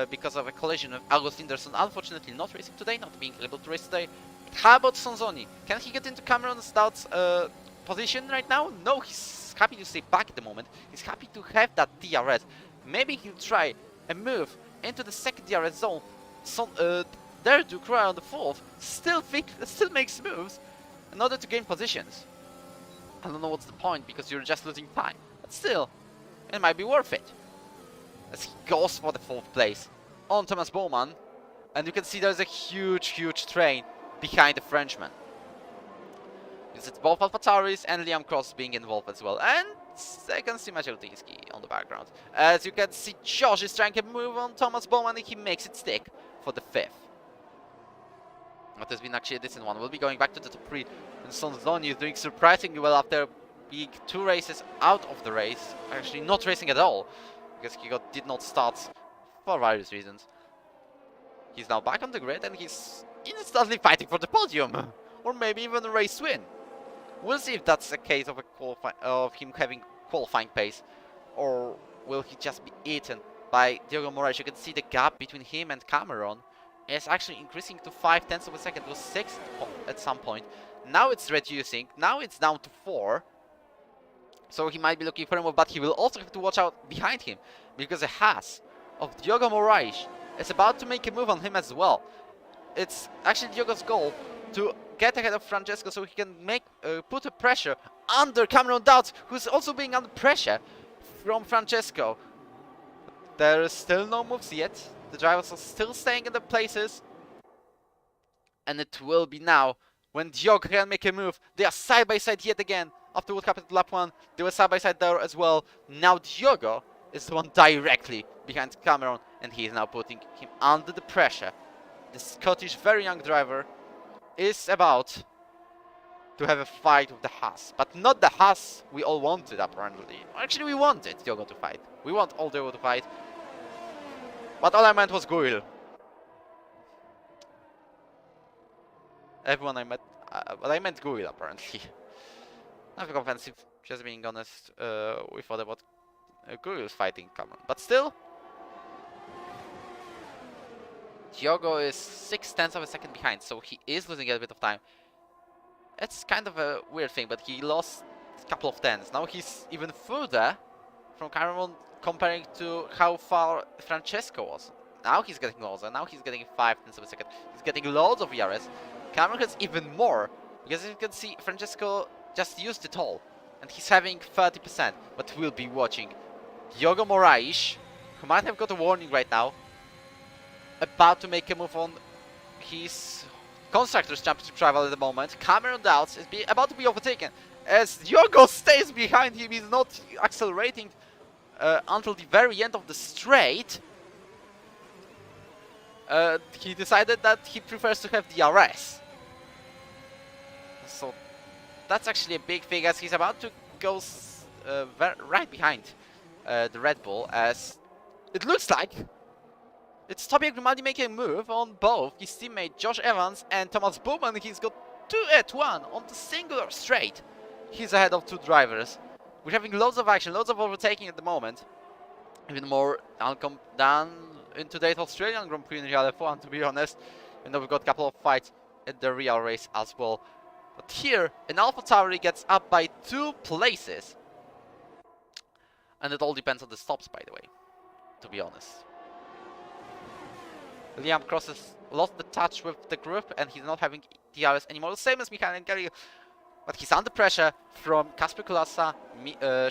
because of a collision with August Inderson. Unfortunately not racing today, not being able to race today. But how about Sonzoni? Can he get into Cameron Stout's position right now? No, he's happy to stay back at the moment. He's happy to have that DRS. Maybe he'll try a move into the second DRS zone. There Ducroix on the 4th still makes moves in order to gain positions. I don't know what's the point because you're just losing time, but still, it might be worth it. As he goes for the 4th place on Thomas Bowman, and you can see there's a huge train behind the Frenchman. Because it's both AlphaTauris and Liam Cross being involved as well. And I can see Maciej Lutiński on the background. As you can see, Josh is trying to move on Thomas Bowman and he makes it stick for the 5th. That has been actually a decent one. We'll be going back to the top 3. And Sonzoni is doing surprisingly well after being 2 races out of the race. Actually not racing at all. Because he did not start for various reasons. He's now back on the grid and he's instantly fighting for the podium. Or maybe even a race win. We'll see if that's a case of him having qualifying pace. Or will he just be eaten by Diogo Moraes? You can see the gap between him and Cameron is actually increasing to 0.5 of a second. It was 6 at some point. Now it's reducing. Now it's down to 4. So he might be looking for him, but he will also have to watch out behind him. Because a Haas of Diogo Moraes is about to make a move on him as well. It's actually Diogo's goal to get ahead of Francesco so he can put a pressure under Cameron Dowds, who's also being under pressure from Francesco. There is still no moves yet. The drivers are still staying in their places. And it will be now when Diogo can make a move. They are side by side yet again. After what happened to lap 1, they were side by side there as well. Now Diogo is the one directly behind Cameron, and he is now putting him under the pressure. The Scottish, very young driver is about to have a fight with the Haas, but not the Haas we all wanted apparently. Actually, we wanted Diogo to fight. We want all Diogo to fight, but all I meant was Guil. Everyone I met, but I meant Guil apparently. Nothing offensive, just being honest. We thought about Guil fighting Cameron, but still, Diogo is 0.6 of a second behind, so he is losing a bit of time. It's kind of a weird thing, but he lost a couple of tenths. Now he's even further from Cameron comparing to how far Francesco was. Now he's getting closer. Now he's getting 0.5 of a second. He's getting loads of ERS. Cameron has even more, because as you can see, Francesco just used it all, and he's having 30%. But we'll be watching Diogo Moraes, who might have got a warning right now, about to make a move on his Constructors' Championship rival at the moment. Cameron Dowds is about to be overtaken. As Diogo stays behind him, he's not accelerating until the very end of the straight. He decided that he prefers to have the RS. So that's actually a big thing, as he's about to go right behind the Red Bull, as it looks like it's Tobias Grimaldi making a move on both his teammate Josh Evans and Thomas Bowman. He's got 2 at 1 on the singular straight. He's ahead of 2 drivers. We're having loads of action, loads of overtaking at the moment. Even more than in today's Australian Grand Prix in Real F1, to be honest. And we've got a couple of fights in the real race as well. But here, an AlphaTauri gets up by 2 places. And it all depends on the stops, by the way, to be honest. Liam Cross has lost the touch with the group and he's not having DRS anymore, the same as Michael Engeli. But he's under pressure from Kasper Kulasa,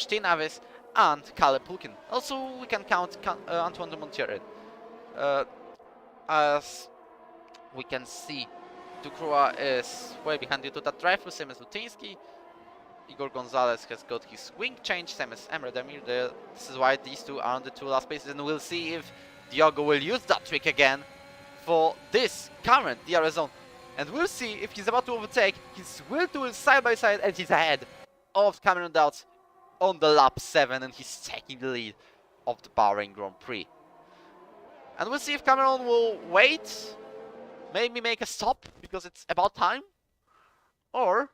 Stein Avis and Caleb Pulkin. Also, we can count Antoine de Montier in. As we can see, Ducroix is way behind due to that drive-through, same as Lutiński. Igor Gonzalez has got his wing change, same as Emre Demir. This is why these two are on the 2 last places, and we'll see if Diogo will use that trick again for this current DRS zone. And we'll see if he's about to overtake. He's will do it side by side, and he's ahead of Cameron Dowds on the lap 7, and he's taking the lead of the Bahrain Grand Prix. And we'll see if Cameron will wait, maybe make a stop because it's about time, or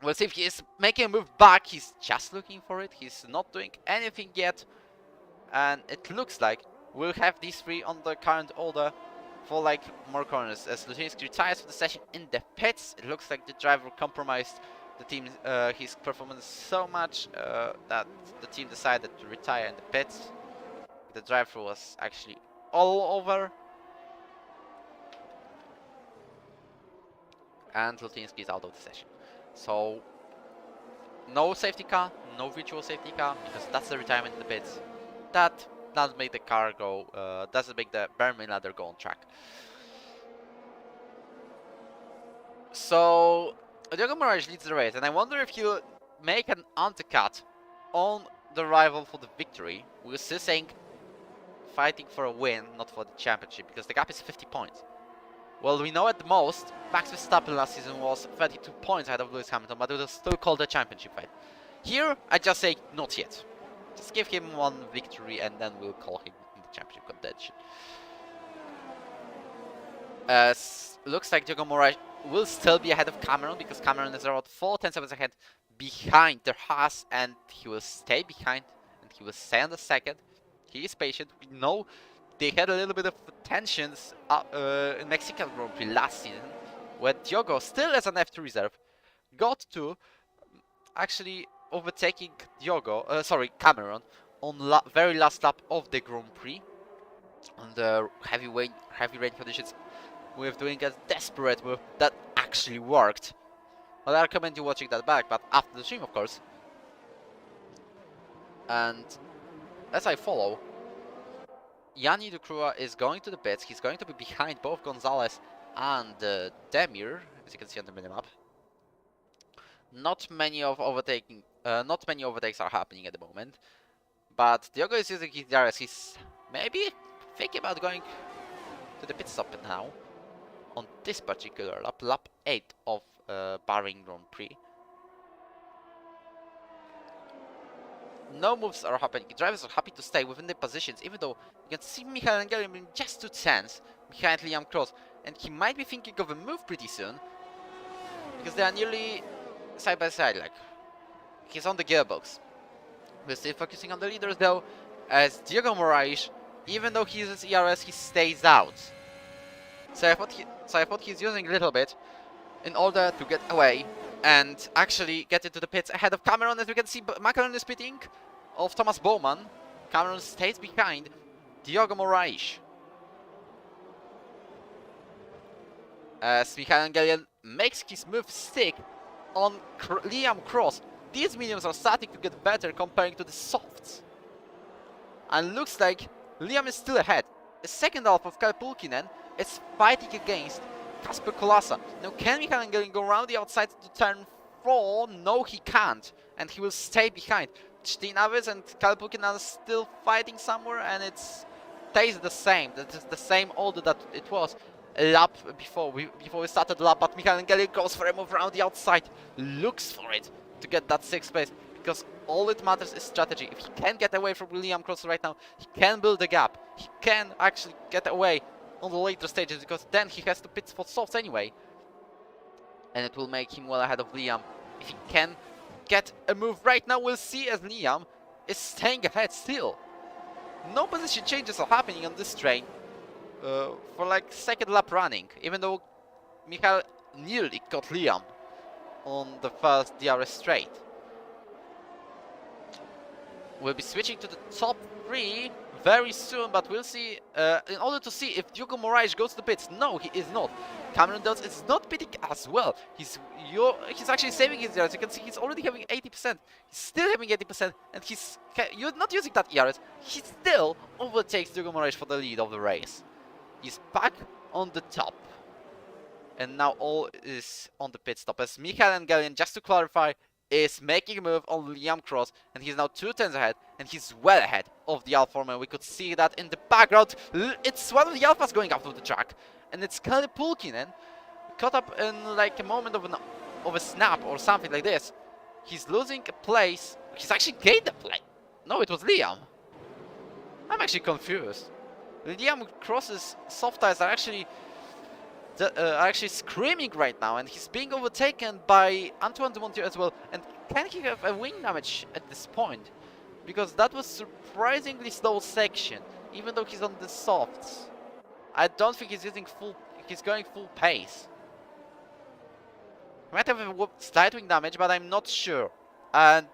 we'll see if he is making a move back. He's just looking for it. He's not doing anything yet. And it looks like we'll have these 3 on the current order for like more corners. As Lutiński retires for the session in the pits, it looks like the driver compromised the team, his performance so much that the team decided to retire in the pits. The driver was actually all over. And Lutiński is out of the session. So, no safety car, no virtual safety car, because that's the retirement in the pits. That doesn't make the car go, doesn't make the Berman ladder go on track. So, Diogo Moraes leads the race, and I wonder if he'll make an undercut on the rival for the victory. We're still saying fighting for a win, not for the championship, because the gap is 50 points. Well, we know at the most, Max Verstappen last season was 32 points ahead of Lewis Hamilton, but it was still called a championship fight. Here, I just say not yet. Just give him one victory and then we'll call him in the championship contention. Looks like Diogo Moraes will still be ahead of Cameron, because Cameron is around 4 10 ahead behind the Haas, and he will stay behind and he will stay on the second. He is patient. We know they had a little bit of tensions in Mexican Grand Prix last season, where Diogo, still as an F2 reserve, got to actually overtaking Cameron on very last lap of the Grand Prix on the heavy rain conditions, with doing a desperate move that actually worked. Well, I recommend you watching that back, but after the stream, of course. And as I follow, Yanni Ducrua is going to the pits. He's going to be behind both Gonzalez and Demir, as you can see on the minimap. Not many overtakes are happening at the moment, but Diogo is using his DRS. He's maybe thinking about going to the pit stop now on this particular lap, lap 8 of Bahrain Grand Prix. No moves are happening. Drivers are happy to stay within their positions, even though you can see Michael Angelian in just 2 tenths behind Liam Cross, and he might be thinking of a move pretty soon, because they are nearly side by side. Like, he's on the gearbox. We're still focusing on the leaders though, as Diogo Moraes, even though he uses ERS, he stays out. So I thought he's using a little bit in order to get away and actually get into the pits ahead of Cameron. As we can see, McLaren is pitting of Thomas Bowman. Cameron stays behind Diogo Moraes, as Michael Angelian makes his move stick on Liam Cross. These mediums are starting to get better comparing to the softs, and looks like Liam is still ahead. The second half of Kyle Pulkkinen is fighting against Kasper Kolasa. Now, can Michael Angelian go around the outside to turn 4? No, he can't, and he will stay behind. Steen Avis and Kyle Pulkkinen are still fighting somewhere, and it stays the same. That is the same order that it was a lap before we started the lap, but Michael Angelian goes for a move around the outside, looks for it to get that 6th place, because all it matters is strategy. If he can get away from Liam Cross right now, he can build a gap. He can actually get away on the later stages, because then he has to pit for softs anyway, and it will make him well ahead of Liam. If he can get a move right now, we'll see, as Liam is staying ahead still. No position changes are happening on this train for like second lap running, even though Michael nearly got Liam on the first DRS straight. We'll be switching to the top 3 very soon, but we'll see in order to see if Diogo Moraes goes to the pits. No, he is not. Cameron Dodds is not pitting as well. He's actually saving his ERS. You can see he's already having 80%. He's still having 80%, and you're not using that ERS. He still overtakes Diogo Moraes for the lead of the race. He's back on the top, and now all is on the pit stop, as Michael Angelian, just to clarify, is making a move on Liam Cross, and he's now 2 tenths ahead, and he's well ahead of the Alfa Romeo. We could see that in the background. It's one of the Alphas going out of the track, and it's Kyle Pulkkinen caught up in like a moment of a snap or something like this. He's losing a place. He's actually gained a place. No, it was Liam. I'm actually confused. Liam Cross's soft tires are actually screaming right now, and he's being overtaken by Antoine de Montier as well. And can he have a wing damage at this point? Because that was surprisingly slow section, even though he's on the softs. I don't think he's going full pace. He might have a slight wing damage, but I'm not sure. And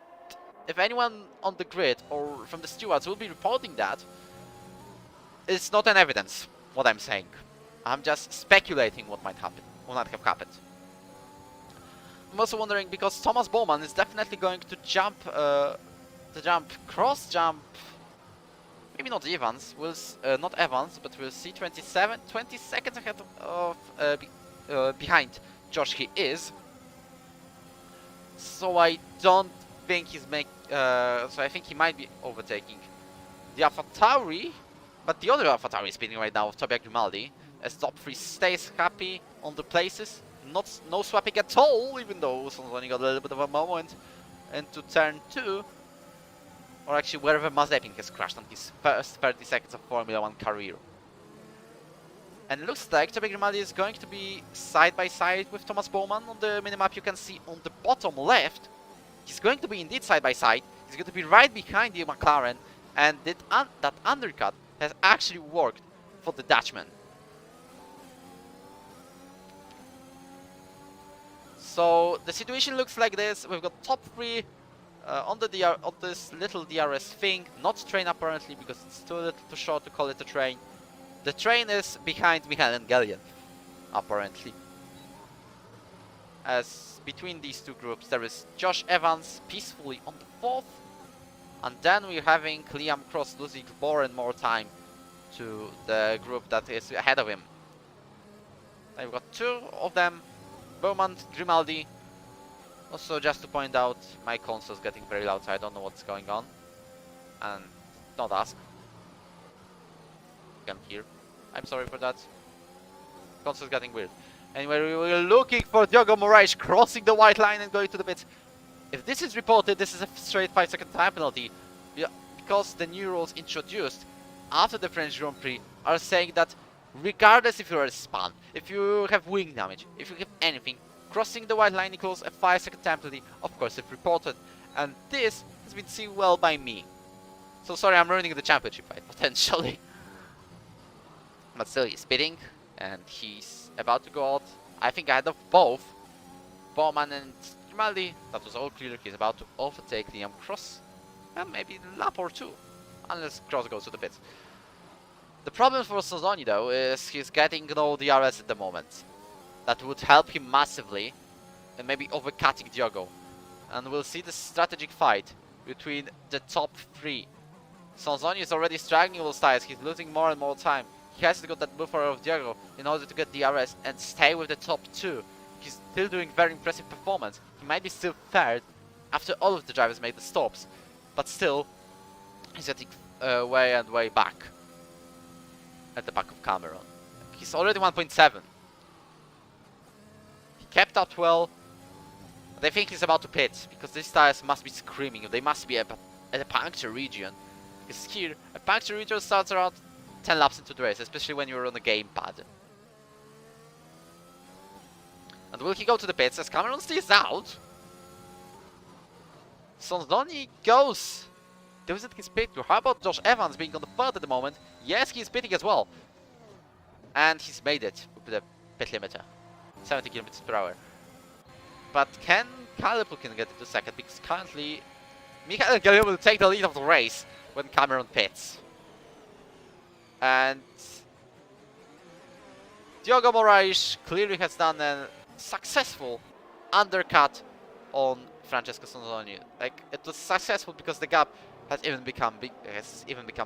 if anyone on the grid or from the stewards will be reporting that, it's not an evidence what I'm saying. I'm just speculating what might happen, what might have happened. I'm also wondering, because Thomas Bowman is definitely going to jump, cross jump, maybe not Evans, not Evans, but we'll see 20 seconds ahead of, behind Josh he is. So I don't think he's so I think he might be overtaking the AlphaTauri, but the other AlphaTauri is speeding right now with Tobias Grimaldi. As top 3 stays happy on the places, no swapping at all, even though Sonzoni got a little bit of a moment into turn 2. Or actually wherever Mazepin has crashed on his first 30 seconds of Formula 1 career. And it looks like Tobias Grimaldi is going to be side by side with Thomas Bowman. On the minimap you can see on the bottom left, he's going to be indeed side by side. He's going to be right behind the McLaren, and that undercut has actually worked for the Dutchman. So the situation looks like this. We've got top 3 on this little DRS thing, not train apparently because it's too little too short to call it a train. The train is behind Michael and Gillian, apparently. As between these two groups there is Josh Evans peacefully on the 4th, and then we're having Liam Cross losing more and more time to the group that is ahead of him. I've got 2 of them, Bowman, Grimaldi. Also, just to point out, my console is getting very loud, so I don't know what's going on. And don't ask. You can hear. I'm sorry for that. Console is getting weird. Anyway, we were looking for Diogo Moraes crossing the white line and going to the pits. If this is reported, this is a straight 5-second time penalty. Yeah, because the new rules introduced after the French Grand Prix are saying that regardless if you're a spun, if you have wing damage, if you have anything, crossing the white line equals a 5-second time penalty, of course if reported. And this has been seen well by me. So sorry, I'm ruining the championship fight, potentially. But still, he's speeding, and he's about to go out, I think ahead of both Bowman and Grimaldi. That was all clear. He's about to overtake Liam Cross, and maybe a lap or 2, unless Cross goes to the pits. The problem for Sonzoni though is he's getting no DRS at the moment. That would help him massively, and maybe overcutting Diogo. And we'll see the strategic fight between the top 3. Sonzoni is already struggling with tires. He's losing more and more time. He has to get that buffer of Diogo in order to get DRS and stay with the top 2. He's still doing very impressive performance. He might be still 3rd after all of the drivers made the stops, but still he's getting way and way back at the back of Cameron. He's already 1.7. He kept up well, but I think he's about to pit because these tires must be screaming. They must be at a puncture region, because here a puncture region starts around 10 laps into the race, especially when you're on a gamepad. And will he go to the pits as Cameron stays out? Sonzoni goes. Doesn't his pit crew? How about Josh Evans being on the 3rd at the moment? Yes, he's pitting as well. And he's made it with the pit limiter. 70 km per hour. But can Calipulkin get into 2nd? Because currently Michael Gillian will take the lead of the race when Cameron pits. And Diogo Moraes clearly has done a successful undercut on Francesco Sonzoni. Like, it was successful because the gap has even become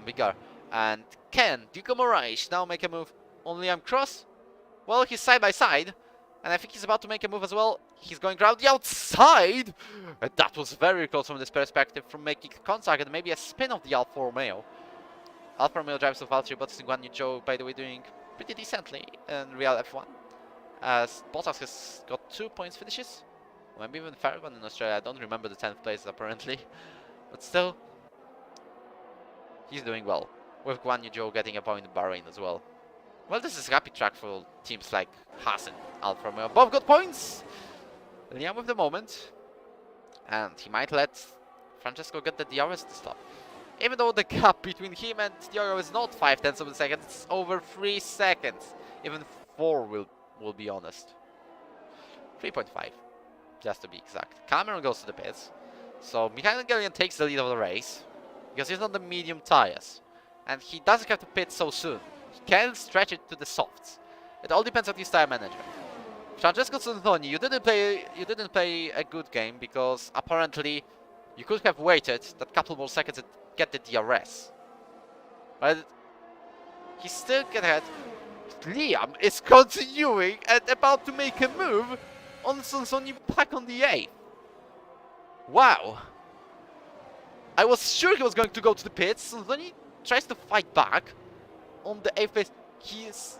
bigger. And can Diogo Moraes now make a move on Liam Cross? Well, he's side by side, and I think he's about to make a move as well. He's going around the outside, and that was very close from this perspective, from making contact and maybe a spin of the Alfa Romeo. Alfa Romeo drives with Valtteri Bottas and Guan Yu Zhou, by the way, doing pretty decently in real F1. As Bottas has got 2 points finishes, maybe even 3rd one in Australia. I don't remember the 10th place apparently, but still, he's doing well. With Guan Yu Zhou getting a point in Bahrain as well. Well, this is a happy track for teams like Haas and Alfa Romeo. Both got points. Liam with the moment, and he might let Francesco get the DRS to stop. Even though the gap between him and Diogo is not 0.5 of a second, it's over 3 seconds. Even 4 will be honest. 3.5, just to be exact. Cameron goes to the pits, so Michael Gillian takes the lead of the race because he's on the medium tires, and he doesn't have to pit so soon. He can stretch it to the softs. It all depends on his tire manager. Francesco Sonzoni, you didn't play a good game because apparently you could have waited that couple more seconds and get the DRS. But he still get ahead. Liam is continuing and about to make a move on Sonzoni back on the 8th. Wow! I was sure he was going to go to the pits, so then he tries to fight back. On the 8th place, he's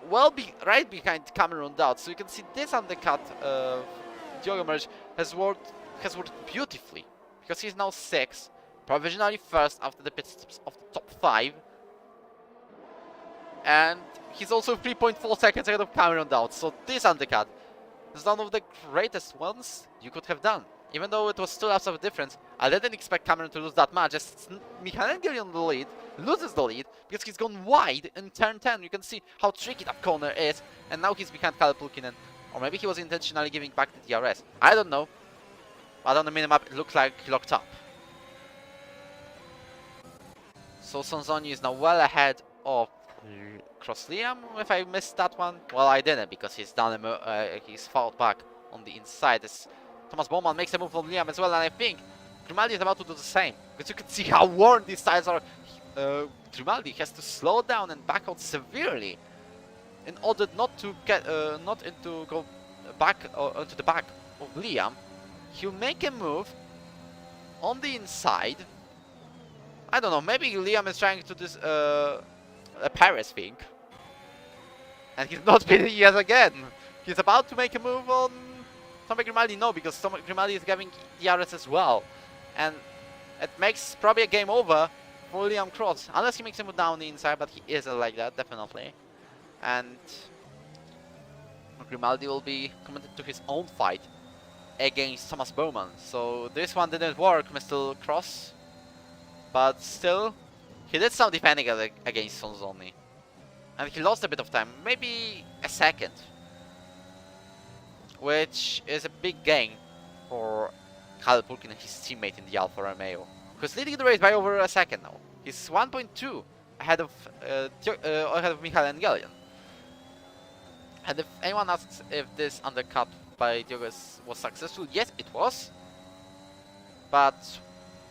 right behind Cameron Dowd, so you can see this undercut Diogo Merge has worked beautifully, because he's now 6th, provisionally 1st after the pit stops of the top 5, and he's also 3.4 seconds ahead of Cameron Dowd, so this undercut is one of the greatest ones you could have done. Even though it was 2 laps of difference, I didn't expect Cameron to lose that much, as Michael on the lead loses the lead because he's gone wide in turn 10. You can see how tricky that corner is, and now he's behind Kalle Pulkkinen. Or maybe he was intentionally giving back the DRS. I don't know. But on the minimap it looks like he locked up. So Sonzoni is now well ahead of Cross Liam. If I missed that one, well, I didn't, because he's he's fought back on the inside. As Thomas Bowman makes a move on Liam as well, and I think Grimaldi is about to do the same, because you can see how worn these tires are. Grimaldi has to slow down and back out severely in order not to go back onto the back of Liam. He'll make a move on the inside. I don't know, maybe Liam is trying to do a Paris thing, and he's not winning yet again. He's about to make a move on Tommy Grimaldi, no, because Tommy Grimaldi is getting DRS as well, and it makes probably a game over for Liam Cross, unless he makes a move down the inside, but he isn't like that, definitely. And Grimaldi will be committed to his own fight against Thomas Bowman. So this one didn't work, Mr. Cross, but still, he did some defending against Sonzoni, and he lost a bit of time, maybe a second, which is a big gain for Kalle Pulkkinen, his teammate in the Alfa Romeo, who's leading the race by over a second now. He's 1.2 ahead of Michael Engelian. And if anyone asks if this undercut by Diogo was successful, yes, it was. But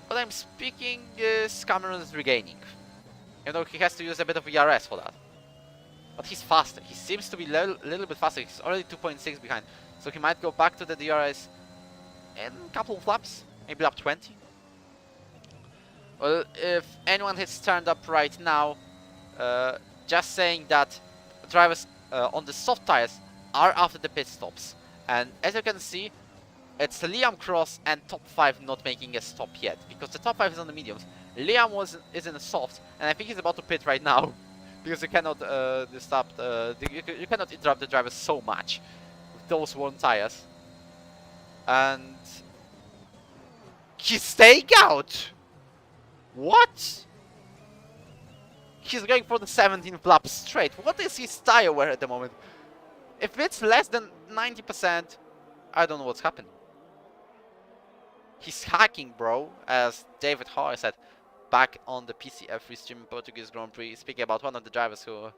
what I'm speaking is Cameron is regaining. You know, he has to use a bit of ERS for that. But he's faster. He seems to be a little bit faster. He's already 2.6 behind. So he might go back to the DRS in a couple of laps. Maybe lap 20. Well, if anyone has turned up right now, just saying that drivers on the soft tires are after the pit stops. And as you can see, it's Liam Cross and top 5 not making a stop yet, because the top 5 is on the mediums. Liam is in the soft, and I think he's about to pit right now, because you cannot you cannot interrupt the drivers so much with those worn tires. And he's staying out. What? He's going for the 17th lap straight. What is his tire wear at the moment? If it's less than 90%, I don't know what's happening. He's hacking, bro, as David Hoy said back on the PCF stream Portuguese Grand Prix, speaking about one of the drivers who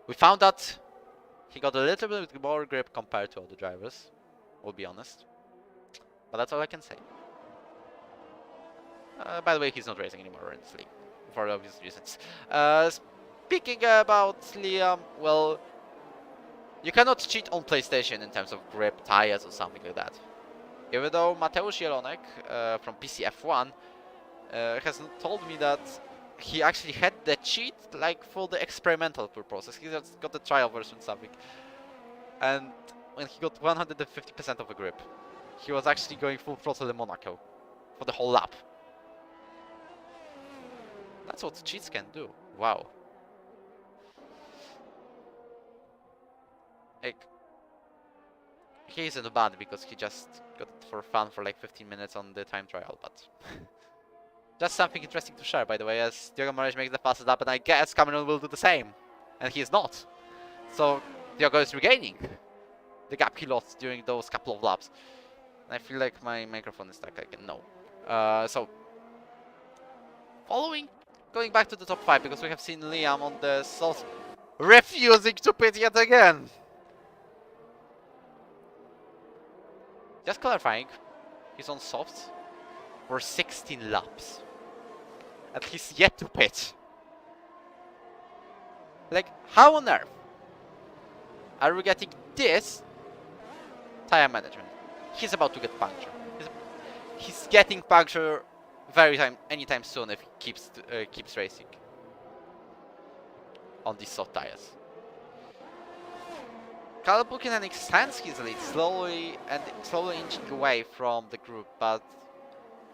we found that he got a little bit more grip compared to other drivers, we'll be honest. But that's all I can say. By the way, he's not racing anymore in this league, for obvious reasons. Speaking about Liam, well, you cannot cheat on PlayStation in terms of grip, tires, or something like that. Even though Mateusz Jelonek from PCF1 has told me that he actually had the cheat like for the experimental purposes. He just got the trial version something, and when he got 150% of the grip, he was actually going full throttle in Monaco for the whole lap. That's what cheats can do. Wow. Like, he isn't bad because he just got it for fun for like 15 minutes on the time trial, but just something interesting to share, by the way, as Diogo Moraes makes the fastest lap, and I guess Cameron will do the same, and he is not. So Diogo is regaining the gap he lost during those couple of laps. I feel like my microphone is stuck again. No. So going back to the top 5, because we have seen Liam on the soft refusing to pit yet again. Just clarifying, he's on softs for 16 laps, and he's yet to pit. Like, how on earth are we getting this tire management? He's about to get punctured. he's getting puncture anytime soon if he keeps racing on these soft tires. Caleb Buchanan extends his lead slowly inching away from the group, but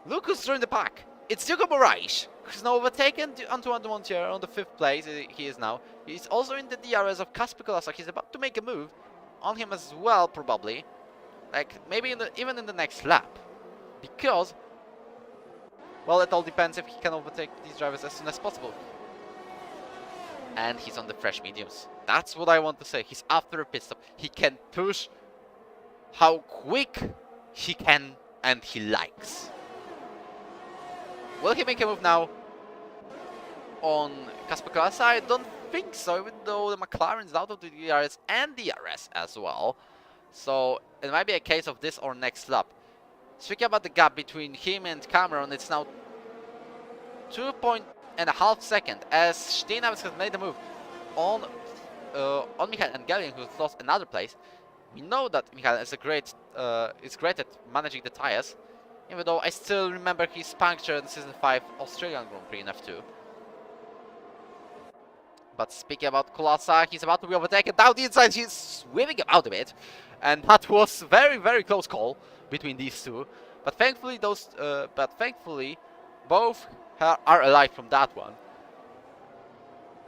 look who's joined the pack. It's Diogo Moraes, who's now overtaken Antoine de Montier on the 5th place. He is now. He's also in the DRS of Kasper Kolasa. He's about to make a move on him as well, probably. Like, maybe even in the next lap. Because, well, it all depends if he can overtake these drivers as soon as possible. And he's on the fresh mediums. That's what I want to say. He's after a pit stop. He can push how quick he can and he likes. Will he make a move now on Kasper Kolasa? I don't think so, even though the McLaren's out of the DRS and DRS as well. So it might be a case of this or next lap. Speaking about the gap between him and Cameron, it's now 2.5 seconds as Steinhaus has made a move on Michael Engelian, who's lost another place. We know that Michael is great at managing the tires, even though I still remember his puncture in Season 5 Australian Grand Prix in F2. But speaking about Kolasa, he's about to be overtaken down the inside. He's swimming out a bit, and that was very, very close call between these two. But thankfully, both are alive from that one.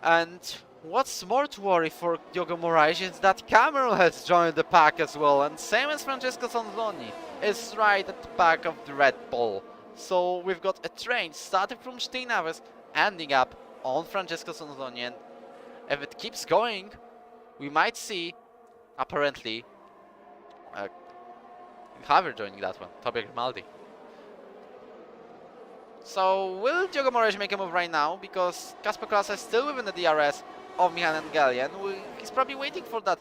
And what's more to worry for Diogo Moraes is that Cameron has joined the pack as well, and same as Francesco Sanzoni is right at the back of the Red Bull. So we've got a train starting from Steinhaus, ending up on Francesco Sanzoni, and if it keeps going, we might see, apparently, Javier joining that one, Fabio Grimaldi. So will Diogo Moraes make a move right now? Because Kasper Kolasa is still within the DRS of Michael Engelian. He's probably waiting for that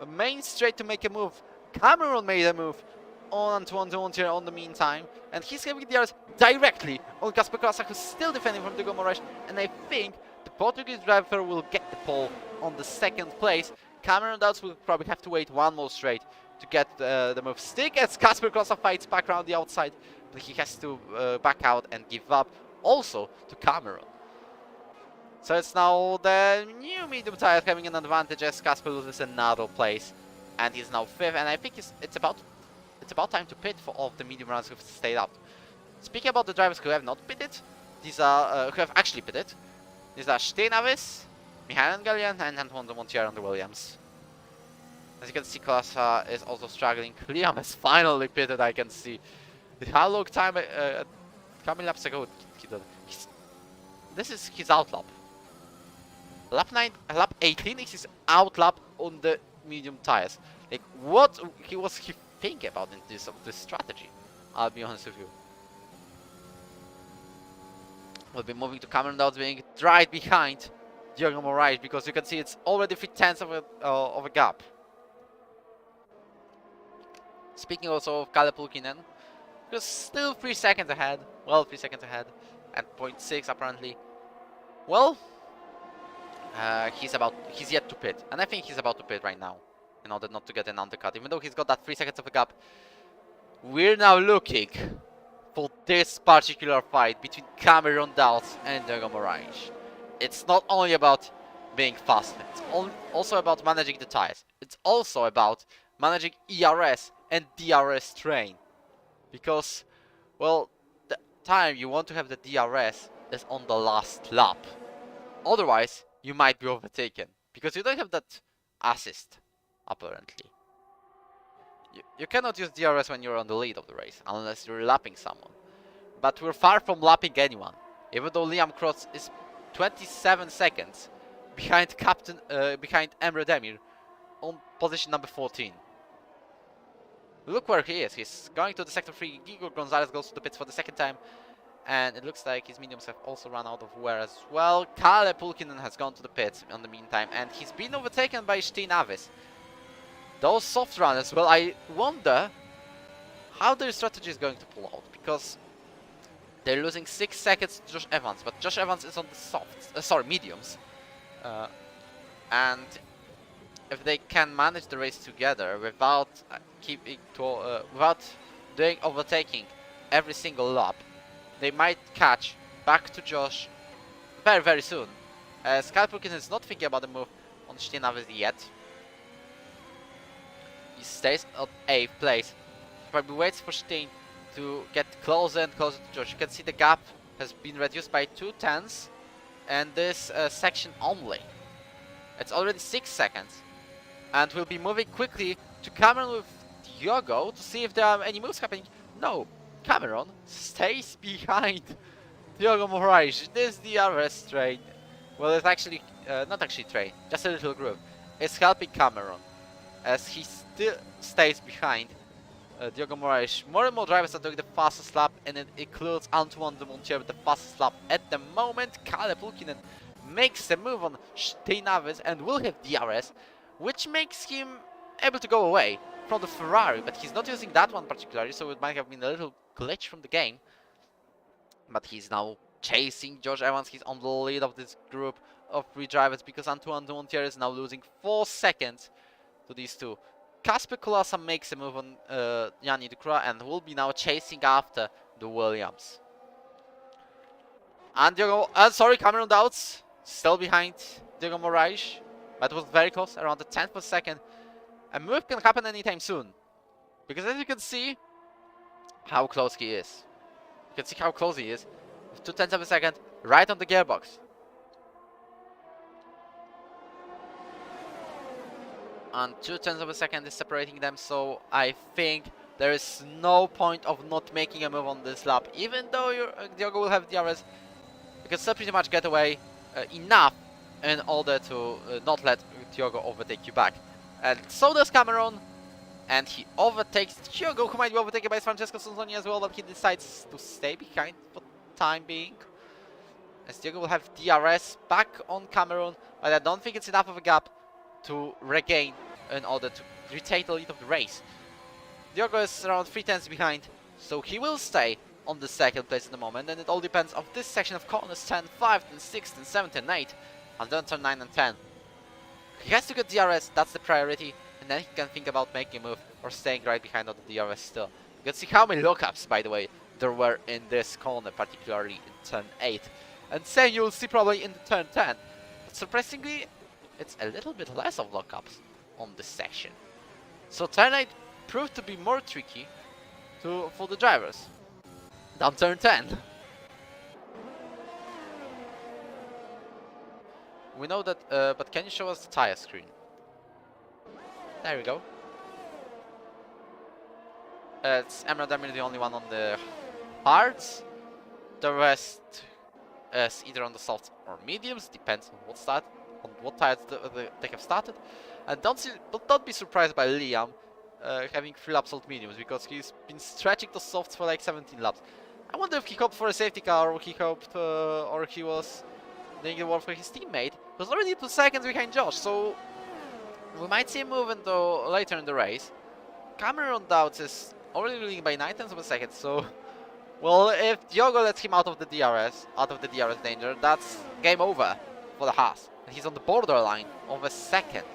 main straight to make a move. Cameron made a move on Antoine de Montier on the meantime, and he's having DRS directly on Kasper Kolasa, who's still defending from Diogo Moraes, and I think the Portuguese driver will get the pole on the 2nd place. Cameron Dowds will probably have to wait one more straight to get the move stick as Kasper Kolasa fights back around the outside, but he has to back out and give up also to Cameron. So it's now the new medium tires having an advantage as Kasper loses another place, and he's now 5th, and I think it's about time to pit for all of the medium runners who've stayed out. Speaking about the drivers who have not pitted, these are who have actually pitted. These are Steinhaus, Michael Engelian, and Antoine de Montier on the Williams. As you can see, Kolasa is also struggling. Liam has finally pitted, I can see. How long time, how many laps ago he did? This is his outlap. Lap 18 is his outlap on the medium tires. Like, what was he thinking about in this strategy? I'll be honest with you. We'll be moving to Cameron Dowds being right behind Diogo Moraes, because you can see it's already 3/10 of a gap. Speaking also of Caleb Pulkkinen, who's still 3 seconds ahead. Well, 3 seconds ahead, and 0.6 apparently. Well, he's yet to pit, and I think he's about to pit right now in order not to get an undercut. Even though he's got that 3 seconds of a gap, we're now looking for this particular fight between Cameron Dowds and Diogo Moraes. It's not only about being fast, it's also about managing the tires. It's also about managing ERS and DRS train. Because, well, the time you want to have the DRS is on the last lap. Otherwise, you might be overtaken, because you don't have that assist, apparently. You cannot use DRS when you're on the lead of the race, unless you're lapping someone. But we're far from lapping anyone, even though Liam Cross is 27 seconds behind Emre Demir on position number 14. Look where he is. He's going to the sector 3. Igor Gonzalez goes to the pits for the 2nd time, and it looks like his mediums have also run out of wear as well. Caleb Pulkkinen has gone to the pits in the meantime, and he's been overtaken by Steinhaus. Those soft runners, well, I wonder how their strategy is going to pull out, because they're losing 6 seconds to Josh Evans, but Josh Evans is on the softs, mediums. And if they can manage the race together without without doing overtaking every single lap, they might catch back to Josh very, very soon. As Kalpulkin is not thinking about the move on Steinavis yet. He stays at 8th place. He probably waits for Stein to get closer and closer to Josh. You can see the gap has been reduced by 2/10 and this section only. It's already 6 seconds. And we'll be moving quickly to Cameron with Diogo to see if there are any moves happening. No, Cameron stays behind Diogo Moraes. This DRS train, well, it's actually, not actually train, just a little group, is helping Cameron as he still stays behind Diogo Moraes. More and more drivers are doing the fastest lap, and it includes Antoine de Montier with the fastest lap at the moment. Kalle Pulkkinen makes a move on Steinavis and will have DRS, which makes him able to go away from the Ferrari, but he's not using that one particularly, so it might have been a little glitch from the game. But he's now chasing Josh Evans. He's on the lead of this group of 3 drivers because Antoine de Montier is now losing 4 seconds to these two. Kasper Kulasa makes a move on Yanni Ducroix and will be now chasing after the Williams. And Diogo, sorry, Cameron Doubts still behind Diogo Moraes, but was very close, around the 10th per second. A move can happen anytime soon, because as you can see how close he is. You can see how close he is, with 2/10 of a second, right on the gearbox. And 2/10 of a second is separating them, so I think there is no point of not making a move on this lap. Even though Diogo will have DRS, you can still pretty much get away enough in order to not let Diogo overtake you back. And so does Cameron, and he overtakes Diogo, who might be overtaken by Francesco Sonzoni as well, but he decides to stay behind for the time being. As Diogo will have DRS back on Cameron, but I don't think it's enough of a gap to regain in order to retake the lead of the race. Diogo is around 3/10 behind, so he will stay on the 2nd place at the moment, and it all depends on this section of corners 10, 5, and 6, and 7, and 8, and then turn 9 and 10. He has to get DRS, that's the priority, and then he can think about making a move or staying right behind on the DRS still. You can see how many lookups, by the way, there were in this corner, particularly in turn 8. And same you'll see probably in the turn 10. But surprisingly, it's a little bit less of lockups on this section. So turn 8 proved to be more tricky for the drivers than turn 10. We know that, but can you show us the tire screen? There we go. It's Emerald Emily, the only one on the hards. The rest is either on the softs or mediums, depends on what tires they have started. And don't be surprised by Liam having 3 laps old mediums, because he's been stretching the softs for like 17 laps. I wonder if he hoped for a safety car, or he hoped, or he was doing the work for his teammate. He was already 2 seconds behind Josh, so we might see him move into later in the race. Cameron Doubts is already leading by 9/10 of a second, so well, if Diogo lets him out of the DRS danger, that's game over for the Haas. And he's on the borderline of a second,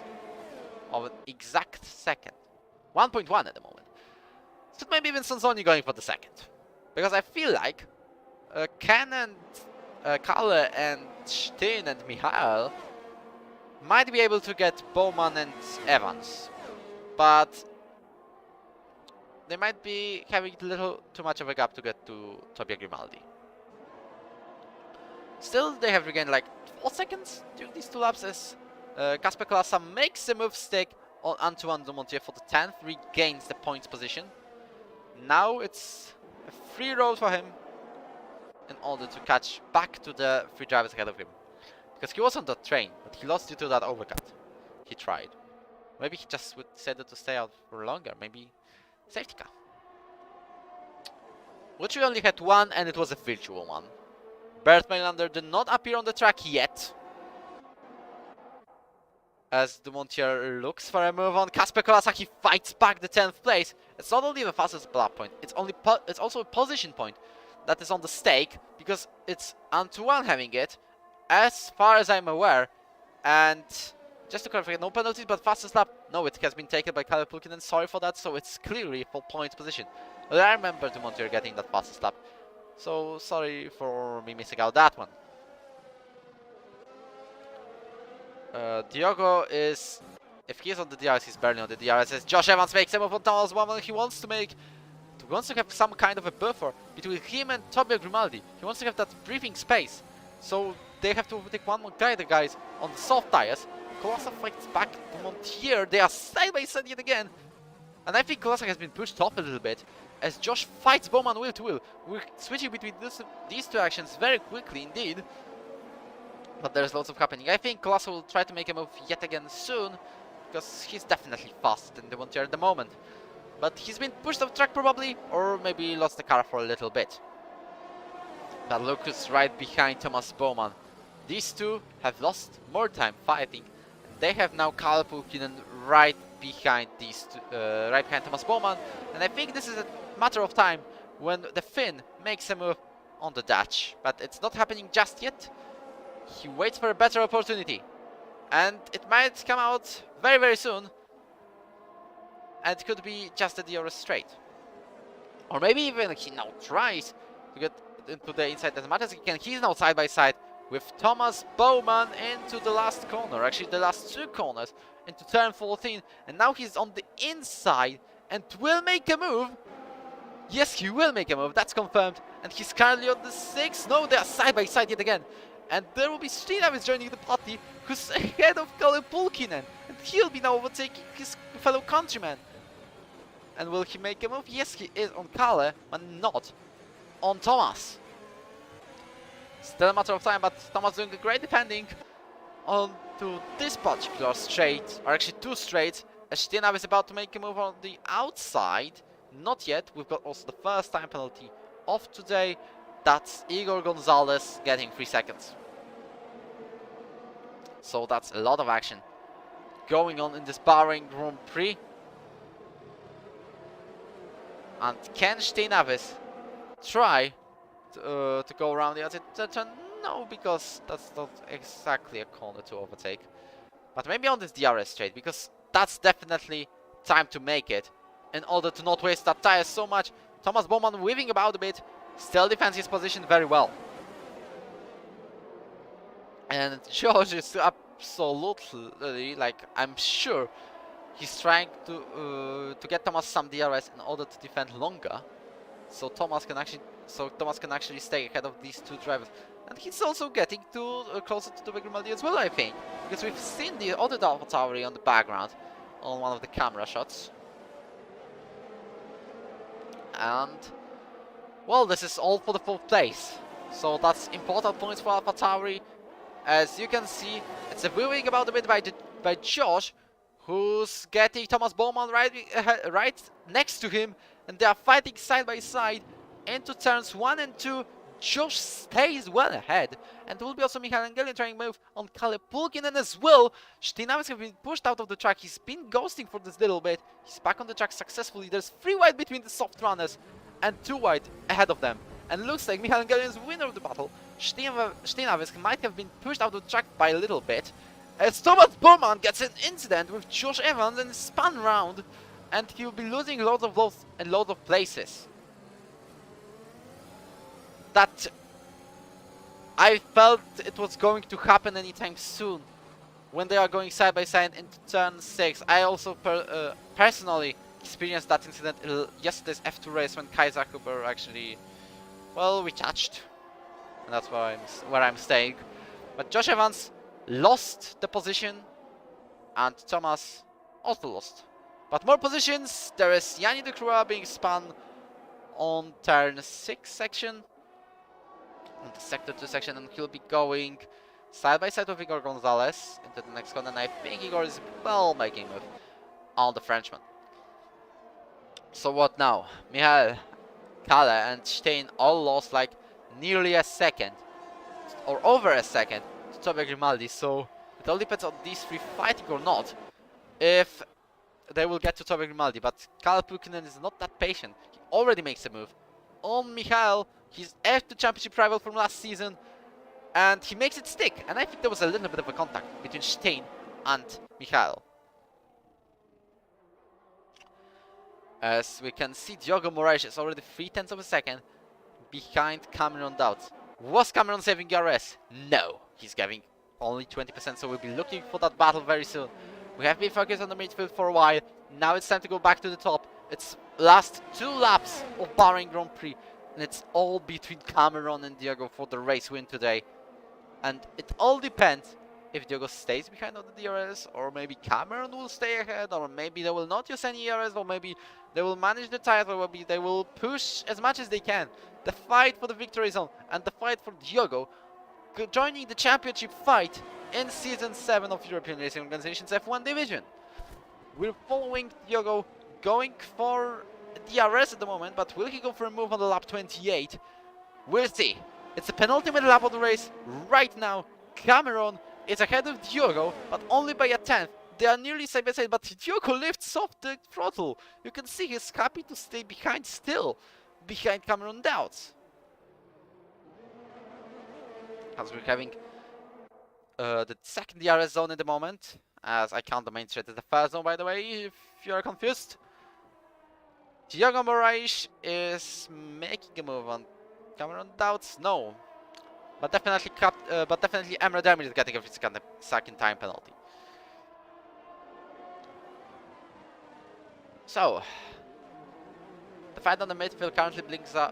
of an exact second, 1.1 at the moment. So maybe even Sonzoni going for the second, because I feel like Ken and Kalle and Stein and Michael might be able to get Bowman and Evans, but they might be having a little too much of a gap to get to Tobia Grimaldi. Still, they have regained like 4 seconds during these 2 laps as Kasper Klasa makes the move stick on Antoine de Montier for the 10th, regains the points position. Now it's a free road for him in order to catch back to the 3 drivers ahead of him. Because he was on that train, but he lost due to that overcut. He tried. Maybe he just decided to stay out for longer, maybe safety car. Which we only had one, and it was a virtual one. Bert Mailander did not appear on the track yet, as de Montier looks for a move on. Kasper Kawasaki fights back the 10th place. It's not only the fastest lap point, it's also a position point that is on the stake, because it's Antoine having it, as far as I'm aware. And just to clarify, no penalties, but fastest lap, no, it has been taken by Kalle Pulkkinen, sorry for that, so it's clearly for points position. But I remember the Montier getting that fastest lap. So sorry for me missing out that one. Diogo is... If he's on the DRS, he's barely on the DRS. As Josh Evans makes a move on Thomas Bowman. He wants to have some kind of a buffer between him and Tobio Grimaldi. He wants to have that breathing space. So they have to overtake one more guy, the guys on the soft tires. Kolasa fights back to Montier. They are side by side yet again. And I think Kolasa has been pushed off a little bit as Josh fights Bowman wheel to wheel. We're switching between these two actions very quickly indeed. But there's lots of happening. I think Kolasa will try to make a move yet again soon, because he's definitely faster than the Montier at the moment. But he's been pushed off track probably, or maybe lost the car for a little bit. But Lucas right behind Thomas Bowman. These two have lost more time fighting. They have now Kalle Pulkkinen right behind right behind Thomas Bowman, and I think this is a matter of time when the Finn makes a move on the Dutch. But it's not happening just yet. He waits for a better opportunity, and it might come out very, very soon. And it could be just a DRS straight, or maybe even he now tries to get into the inside as much as he can. He's now side by side with Thomas Bowman into the last corner, actually the last two corners, into turn 14, and now he's on the inside and will make a move. Yes, he will make a move, that's confirmed, and he's currently on the 6th. No, they are side by side yet again, and there will be Štinavis joining the party, who's ahead of Kalle Pulkkinen, and he'll be now overtaking his fellow countryman. And will he make a move? Yes, he is on Kalle, but not on Thomas. Still a matter of time, but Thomas doing a great defending on to this particular straight, or actually two straights, as Štinavis is about to make a move on the outside. Not yet. We've got also the first time penalty of today. That's Igor Gonzalez getting 3 seconds. So that's a lot of action going on in this Bahrain Grand Prix. And can Štinavis try to go around the outside turn? No, because that's not exactly a corner to overtake. But maybe on this DRS straight, because that's definitely time to make it in order to not waste that tire so much. Thomas Bowman weaving about a bit, still defends his position very well. And George is absolutely, like, I'm sure he's trying to get Thomas some DRS in order to defend longer, so Thomas can actually stay ahead of these two drivers. And he's also getting closer to Tobio Grimaldi as well, I think, because we've seen the other AlphaTauri on the background on one of the camera shots. And well, this is all for the 4th place, so that's important points for AlphaTauri. As you can see, it's a wheeling about a bit by Josh, who's getting Thomas Bowman right next to him, and they are fighting side by side into turns 1 and 2. Josh stays well ahead, and there will be also Michael Angelian trying to move on Kalle Pulkkinen as well. Štinavis has been pushed out of the track. He's been ghosting for this little bit. He's back on the track successfully. There's 3 wide between the soft runners and 2 wide ahead of them. And looks like Michael Angelian is winner of the battle. Štinavis might have been pushed out of the track by a little bit, as Thomas Bowman gets an incident with Josh Evans and spun round, and he will be losing loads of loads and loads of places. That I felt it was going to happen anytime soon when they are going side by side into turn 6. I also personally experienced that incident in yesterday's F2 race when Kai Zakuber actually, well, retouched, and that's where I'm staying. But Josh Evans lost the position, and Thomas also lost. But more positions. There is Yanni De Crua being spun on turn 6 section, on the sector 2 section, and he'll be going side by side with Igor Gonzalez into the next corner, and I think Igor is well making move on the Frenchman. So what now? Michael, Kalle and Stein all lost like nearly a second, or over a second, to Tobio Grimaldi, so it all depends on these 3 fighting or not, if they will get to Tobio Grimaldi. But Kalle Pulkkinen is not that patient. He already makes a move on Michael, his F2 championship rival from last season, and he makes it stick. And I think there was a little bit of a contact between Stein and Michael. As we can see, Diogo Moraes is already 0.3 of a second behind Cameron Dowd. Was Cameron saving DRS? No, he's getting only 20%, so we'll be looking for that battle very soon. We have been focused on the midfield for a while. Now it's time to go back to the top. It's last 2 laps of Bahrain Grand Prix, and it's all between Cameron and Diogo for the race win today. And it all depends if Diogo stays behind on the DRS, or maybe Cameron will stay ahead, or maybe they will not use any DRS, or maybe they will manage the title, or maybe they will push as much as they can. The fight for the victory zone and the fight for Diogo joining the championship fight in Season 7 of European Racing Organization's F1 division. We're following Diogo, going for DRS at the moment, but will he go for a move on the lap 28? We'll see. It's the penultimate lap of the race right now. Cameron is ahead of Diogo, but only by a 10th. They are nearly side by side, but Diogo lifts off the throttle. You can see he's happy to stay behind still, behind Cameron Dowd. As we're having the second DRS zone at the moment, as I count the main straight as the first zone, by the way, if you're confused. Diogo Moraes is making a move on Cameron Dowd. No, but definitely Emre Demir is getting a second time penalty. So the fight on the midfield currently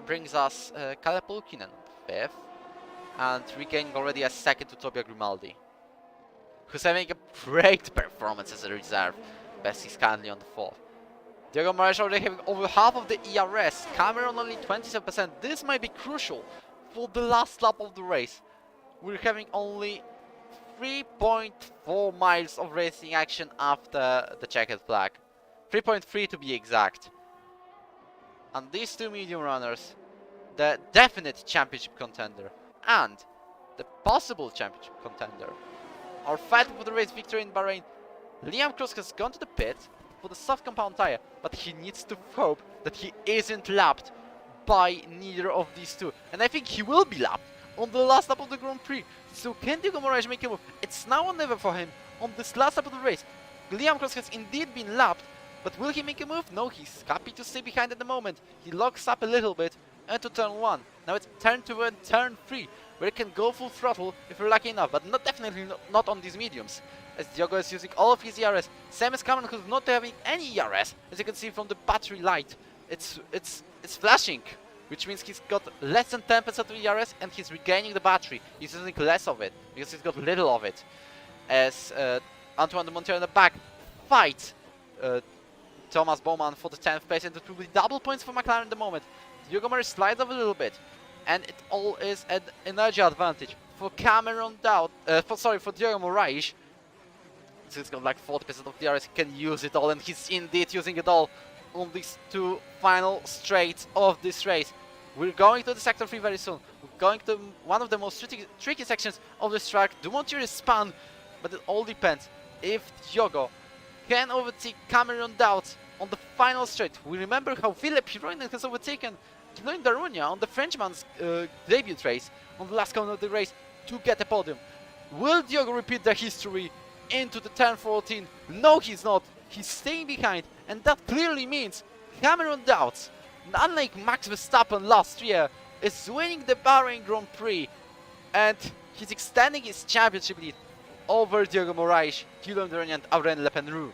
brings us Kalle Pulkkinen 5th, and regaining already a second to Tobia Grimaldi, who's having a great performance as a reserve. Best is currently on the 4th. Diogo Moraes already having over half of the ERS, Cameron only 27%. This might be crucial for the last lap of the race. We're having only 3.4 miles of racing action after the checkered flag. 3.3 to be exact. And these two medium runners, the definite championship contender and the possible championship contender, are fighting for the race victory in Bahrain. Liam Cross has gone to the pit for the soft compound tire, but he needs to hope that he isn't lapped by neither of these two. And I think he will be lapped on the last lap of the Grand Prix. So can Diogo Moraes make a move? It's now or never for him on this last lap of the race. Liam Cross has indeed been lapped, but will he make a move? No, he's happy to stay behind at the moment. He locks up a little bit into turn 1. Now it's turn 2 and turn 3, where it can go full throttle if you're lucky enough, but definitely not on these mediums, as Diogo is using all of his ERS. Same as Cameron, who's not having any ERS, as you can see from the battery light. It's flashing, which means he's got less than 10% of ERS, and he's regaining the battery. He's using less of it, because he's got little of it. As Antoine de Monteiro in the back fights Thomas Bowman for the 10th place, and it will be double points for McLaren at the moment. Diogo Moraes slides off a little bit, and it all is an energy advantage for Cameron Dowd. For Diogo Moraes. So he's got like 40% of DRS, he can use it all, and he's indeed using it all on these two final straights of this race. We're going to the sector 3 very soon. We're going to one of the most tricky sections of this track. Dumont is spun, but it all depends if Diogo can overtake Cameron Dowd on the final straight. We remember how Philippe Piroinen has overtaken Guillaume Darunia on the Frenchman's debut race, on the last corner of the race, to get a podium. Will Diogo repeat the history into the turn 14? No, he's not. He's staying behind, and that clearly means Cameron Dowd, unlike Max Verstappen last year, is winning the Bahrain Grand Prix, and he's extending his championship lead over Diogo Moraes, Guillaume Darunia and Aurélien Lepenroux.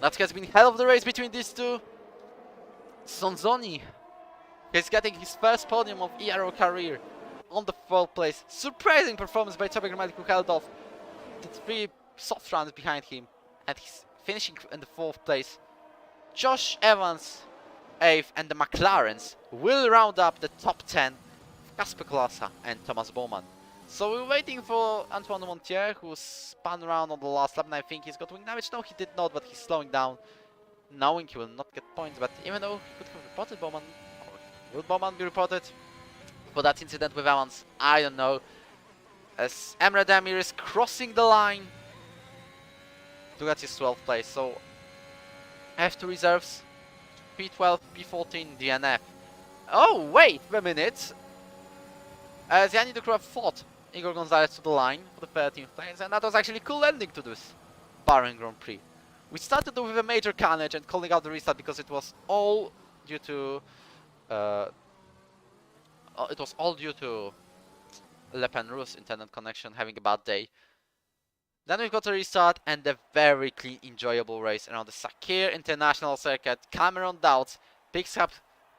That has been hell of the race between these two. Sonzoni is getting his first podium of Ero career on the 4th place. Surprising performance by Tobia Grimaldi, who held off the 3 soft runs behind him, and he's finishing in the 4th place. Josh Evans 8th, and the McLarens will round up the top 10, Kasper Klasa and Thomas Bowman. So we're waiting for Antoine de Montier, who spun around on the last lap, and I think he's got wing damage. No, he did not, but he's slowing down, knowing he will not get points. But even though he could have reported Bowman, or will Bowman be reported for that incident with Evans? I don't know. As Emre Demir is crossing the line to get his 12th place. So F2 reserves, P12, P14, DNF. Oh, wait a minute. As Yanni Ducroix fought Igor Gonzalez to the line for the 13th place, and that was actually a cool ending to this Bahrain Grand Prix. We started with a major carnage and calling out the restart because it was all due to Le Penrose's internet connection having a bad day. Then we've got a restart and a very clean, enjoyable race around the Sakir International Circuit. Cameron Dowds picks up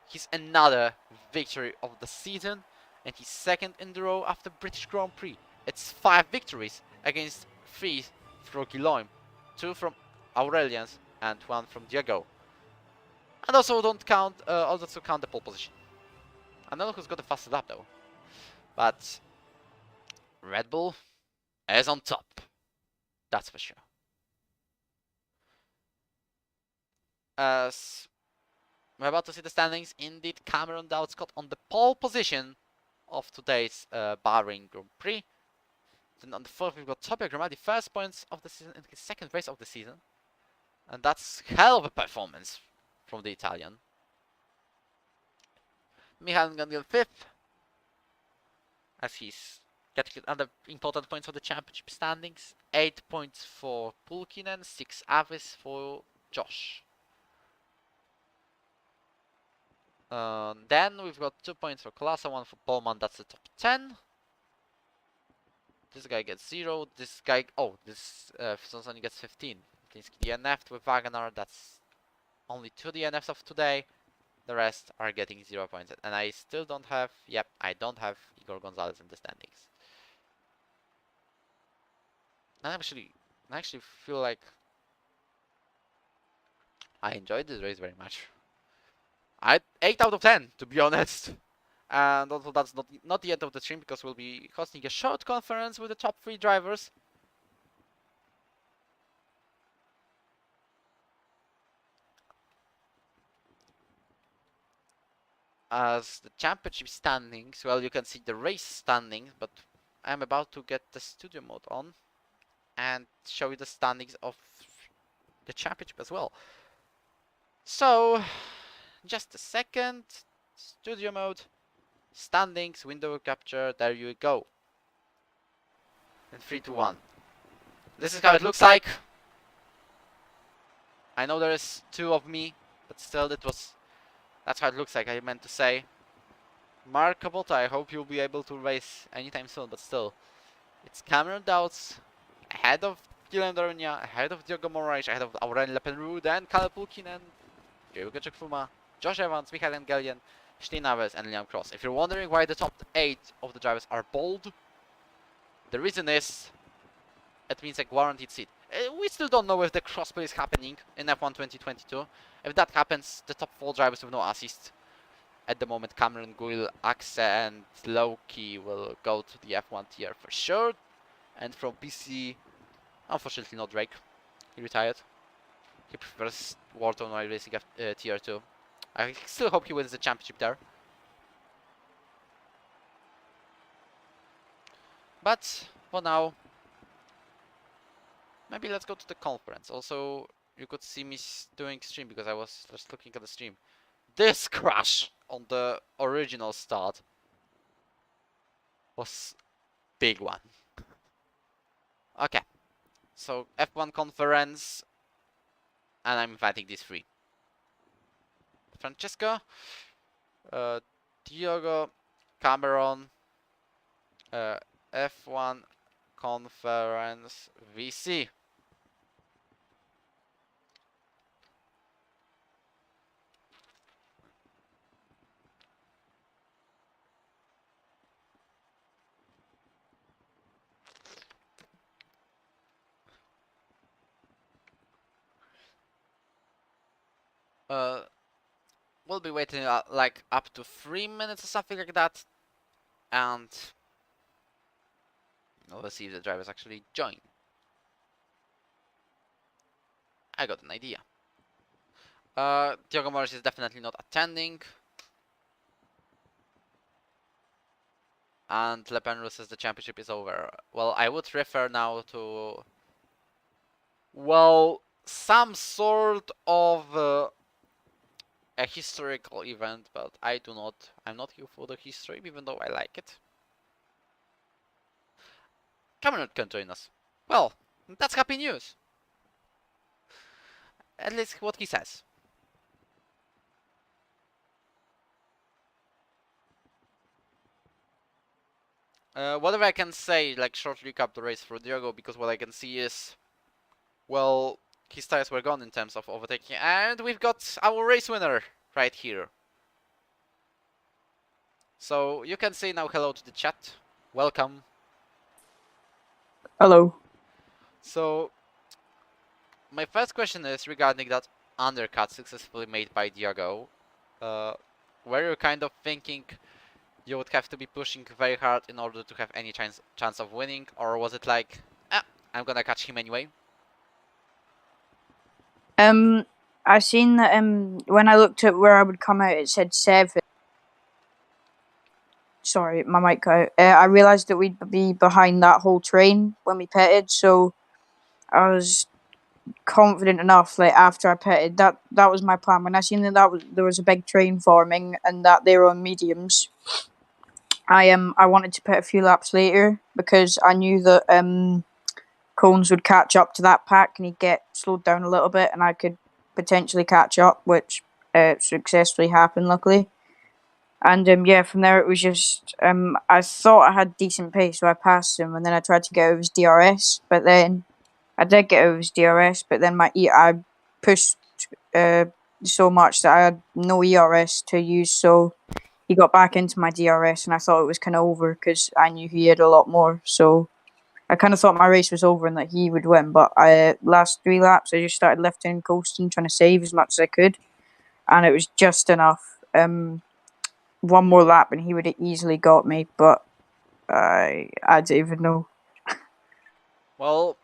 his another victory of the season and his second in the row after British Grand Prix. It's 5 victories against 3 for Guillaume, 2 from Aurelians and 1 from Diego. And also count the pole position. I don't know who's got the fastest lap though, but Red Bull is on top. That's for sure. As we're about to see the standings, indeed Cameron Dowds got on the pole position of today's Bahrain Grand Prix. Then on the 4th we've got Topia Grimaldi, first points of the season in his second race of the season. And that's hell of a performance from the Italian. Michael Gangel 5th, as he's getting other important points for the championship standings. 8 points for Pulkinen, 6 average for Josh. Then we've got 2 points for Klasa, 1 for Bowman, that's the top 10. This guy gets 0, this guy, this only gets 15. He's DNF'd with Wagner, that's only 2 DNFs of today. The rest are getting 0 points. And I still don't have, I don't have Igor Gonzalez in the standings. I actually feel like I enjoyed this race very much. 8 out of 10, to be honest. And also that's not the end of the stream, because we'll be hosting a short conference with the top 3 drivers. As the championship standings, well, you can see the race standings, but I'm about to get the studio mode on and show you the standings of the championship as well. So, just a second. Studio mode, standings, window capture, there you go. In 3, 2, 1. This is how it looks like. I know there is 2 of me, but still that's how it looks like, I meant to say. Mark Cabota, I hope you'll be able to race anytime soon, but still. It's Cameron Dowds, ahead of Dylan Darunia, ahead of Diogo Moraes, ahead of Aurelien Lepenroux, then Kalle Pulkinen, Diego Czechfuma, Josh Evans, Michael Engelian, Steen Naves, and Liam Cross. If you're wondering why the top 8 of the drivers are bold, the reason is it means a guaranteed seat. We still don't know if the crossplay is happening in F1 2022. If that happens, the top 4 drivers with no assist. At the moment, Cameron, Guil, Axe, and Loki will go to the F1 tier for sure. And from PC, unfortunately not Drake. He retired. He prefers Warton while racing tier 2. I still hope he wins the championship there. But for now, maybe let's go to the conference. Also, you could see me doing stream because I was just looking at the stream. This crash on the original start was big one. Okay, so F1 conference, and I'm inviting these 3. Francesco, Diogo, Cameron, F1 conference VC. We'll be waiting like up to 3 minutes or something like that, and we'll see if the drivers actually join. I got an idea. Diogo Morris is definitely not attending, and Le Pen says the championship is over. Well, I would refer now to, well, some sort of a historical event, but I'm not here for the history, even though I like it. Cameron can join us. Well, that's happy news. at least what he says. Whatever I can say, like shortly recap the race for Diogo, because what I can see is, well, his tires were gone in terms of overtaking, and we've got our race winner right here. So you can say now hello to the chat. Welcome. Hello. So my first question is regarding that undercut successfully made by Diogo. Were you kind of thinking you would have to be pushing very hard in order to have any chance of winning, or was it like, I'm gonna catch him anyway? I seen that when I looked at where I would come out, it said 7. Sorry, my mic cut out. I realised that we'd be behind that whole train when we pitted, so I was confident enough. Like after I pitted, that was my plan. When I seen that there was a big train forming and that they were on mediums, I wanted to pit a few laps later because I knew that Cones would catch up to that pack and he'd get slowed down a little bit, and I could potentially catch up, which successfully happened, luckily. And yeah, from there it was just I thought I had decent pace, so I passed him, and then I tried to get over his DRS, but then I did get over his DRS, but then I pushed so much that I had no ERS to use, so he got back into my DRS, and I thought it was kind of over because I knew he had a lot more, so I kind of thought my race was over and that he would win. But last 3 laps, I just started lifting and coasting, trying to save as much as I could, and it was just enough. One more lap and he would have easily got me, but I don't even know. Well,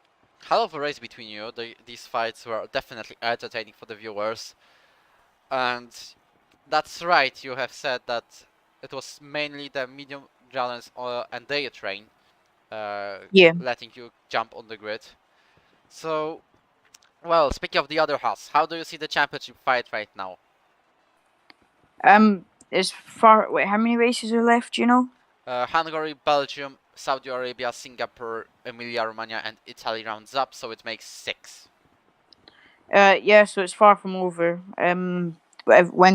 hell of a race between you. These fights were definitely entertaining for the viewers. And that's right, you have said that it was mainly the medium challenge and their train Yeah. letting you jump on the grid. So, well, speaking of the other halves, how do you see the championship fight right now? As far wait, how many races are left? You know? Hungary, Belgium, Saudi Arabia, Singapore, Emilia Romagna, and Italy rounds up, so it makes 6. Yeah. So it's far from over. When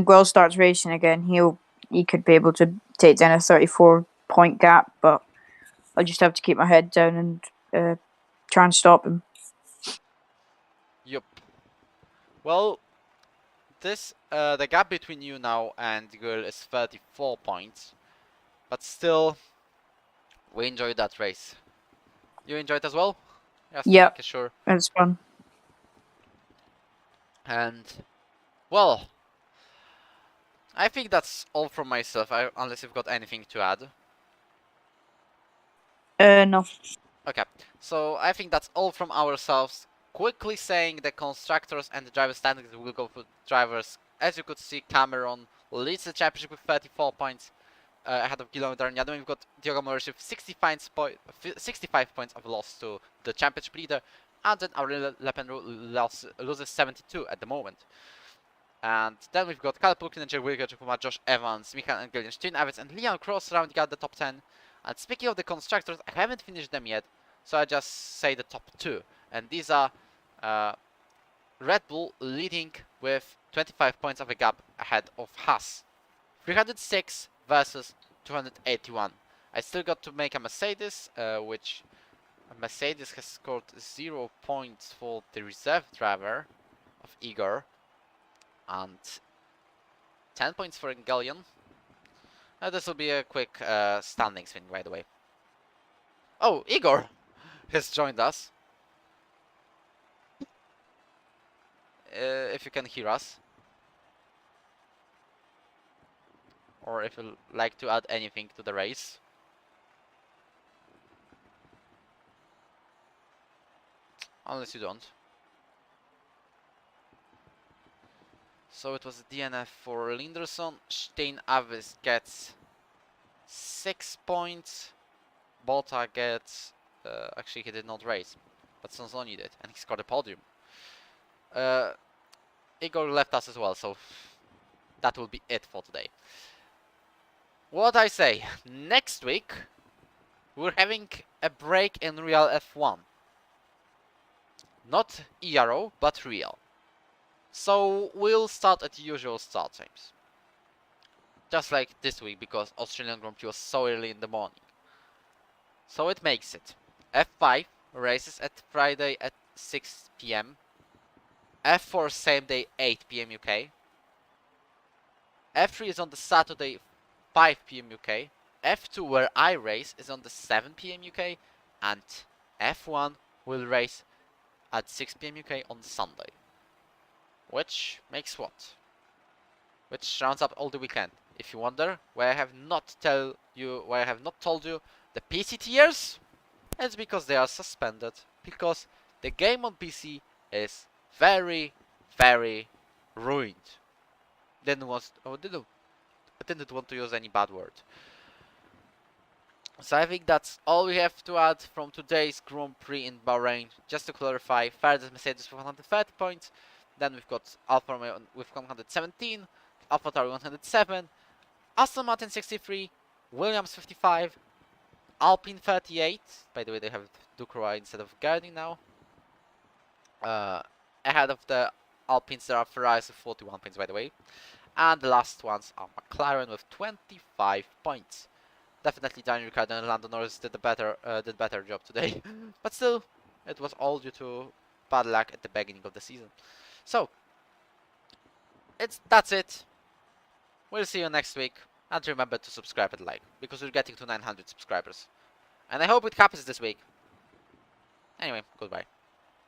Guel starts racing again, he could be able to take down a 34-point gap, but I'll just have to keep my head down and try and stop him. Yup. Well, the gap between you now and Guel is 34 points, but still, we enjoyed that race. You enjoyed as well? Yes, Yeah, make sure. it's fun. And, well, I think that's all from myself, unless you've got anything to add. No. Okay, so I think that's all from ourselves. Quickly saying the constructors and the driver standings will go for drivers. As you could see, Cameron leads the championship with 34 points ahead of Guillaume Darnian. Then we've got Diogo Moreira with 65 points of loss to the championship leader. And then Aurelien Lepenro loses 72 at the moment. And then we've got Kyle Pulkin and Jay Wilker, Josh Evans, Michael Engel, Steven Avitz, and Leon Cross rounding out the top 10. And speaking of the constructors, I haven't finished them yet, so I just say the top 2. And these are Red Bull leading with 25 points of a gap ahead of Haas. 306 versus 281. I still got to make a Mercedes, which Mercedes has scored 0 points for the reserve driver of Igor. And 10 points for Engelion. This will be a quick standings thing, by the way. Oh, Igor has joined us. If you can hear us. Or if you'd like to add anything to the race. Unless you don't. So it was a DNF for Linderson. Stein Avis gets 6 points. Bota gets... actually, he did not race. But Sonzoni did. And he scored a podium. Igor left us as well, so that will be it for today. What I say, next week we're having a break in real F1. Not Ero, but real. So we'll start at the usual start times. Just like this week, because Australian Grand Prix was so early in the morning. So it makes it. F5 races at Friday at 6 p.m. F4 same day 8 p.m. UK. F3 is on the Saturday 5 p.m. UK. F2 where I race is on the 7 p.m. UK. And F1 will race at 6 p.m. UK on Sunday. Which makes what? Which rounds up all the weekend. If you wonder why I have not told you the PC tiers, it's because they are suspended. Because the game on PC is very, very ruined. I didn't want to use any bad word. So I think that's all we have to add from today's Grand Prix in Bahrain. Just to clarify, fastest Mercedes with 130 points. Then we've got Alfa Romeo with 117, AlphaTauri 107, Aston Martin 63, Williams 55, Alpine 38. By the way, they have Ducroix instead of Gardner now. Ahead of the Alpines, there are Ferraris with 41 points, by the way. And the last ones are McLaren with 25 points. Definitely Daniel Ricciardo and Lando Norris did better job today. But still, it was all due to bad luck at the beginning of the season. So, that's it. We'll see you next week. And remember to subscribe and like, because we're getting to 900 subscribers. And I hope it happens this week. Anyway, goodbye.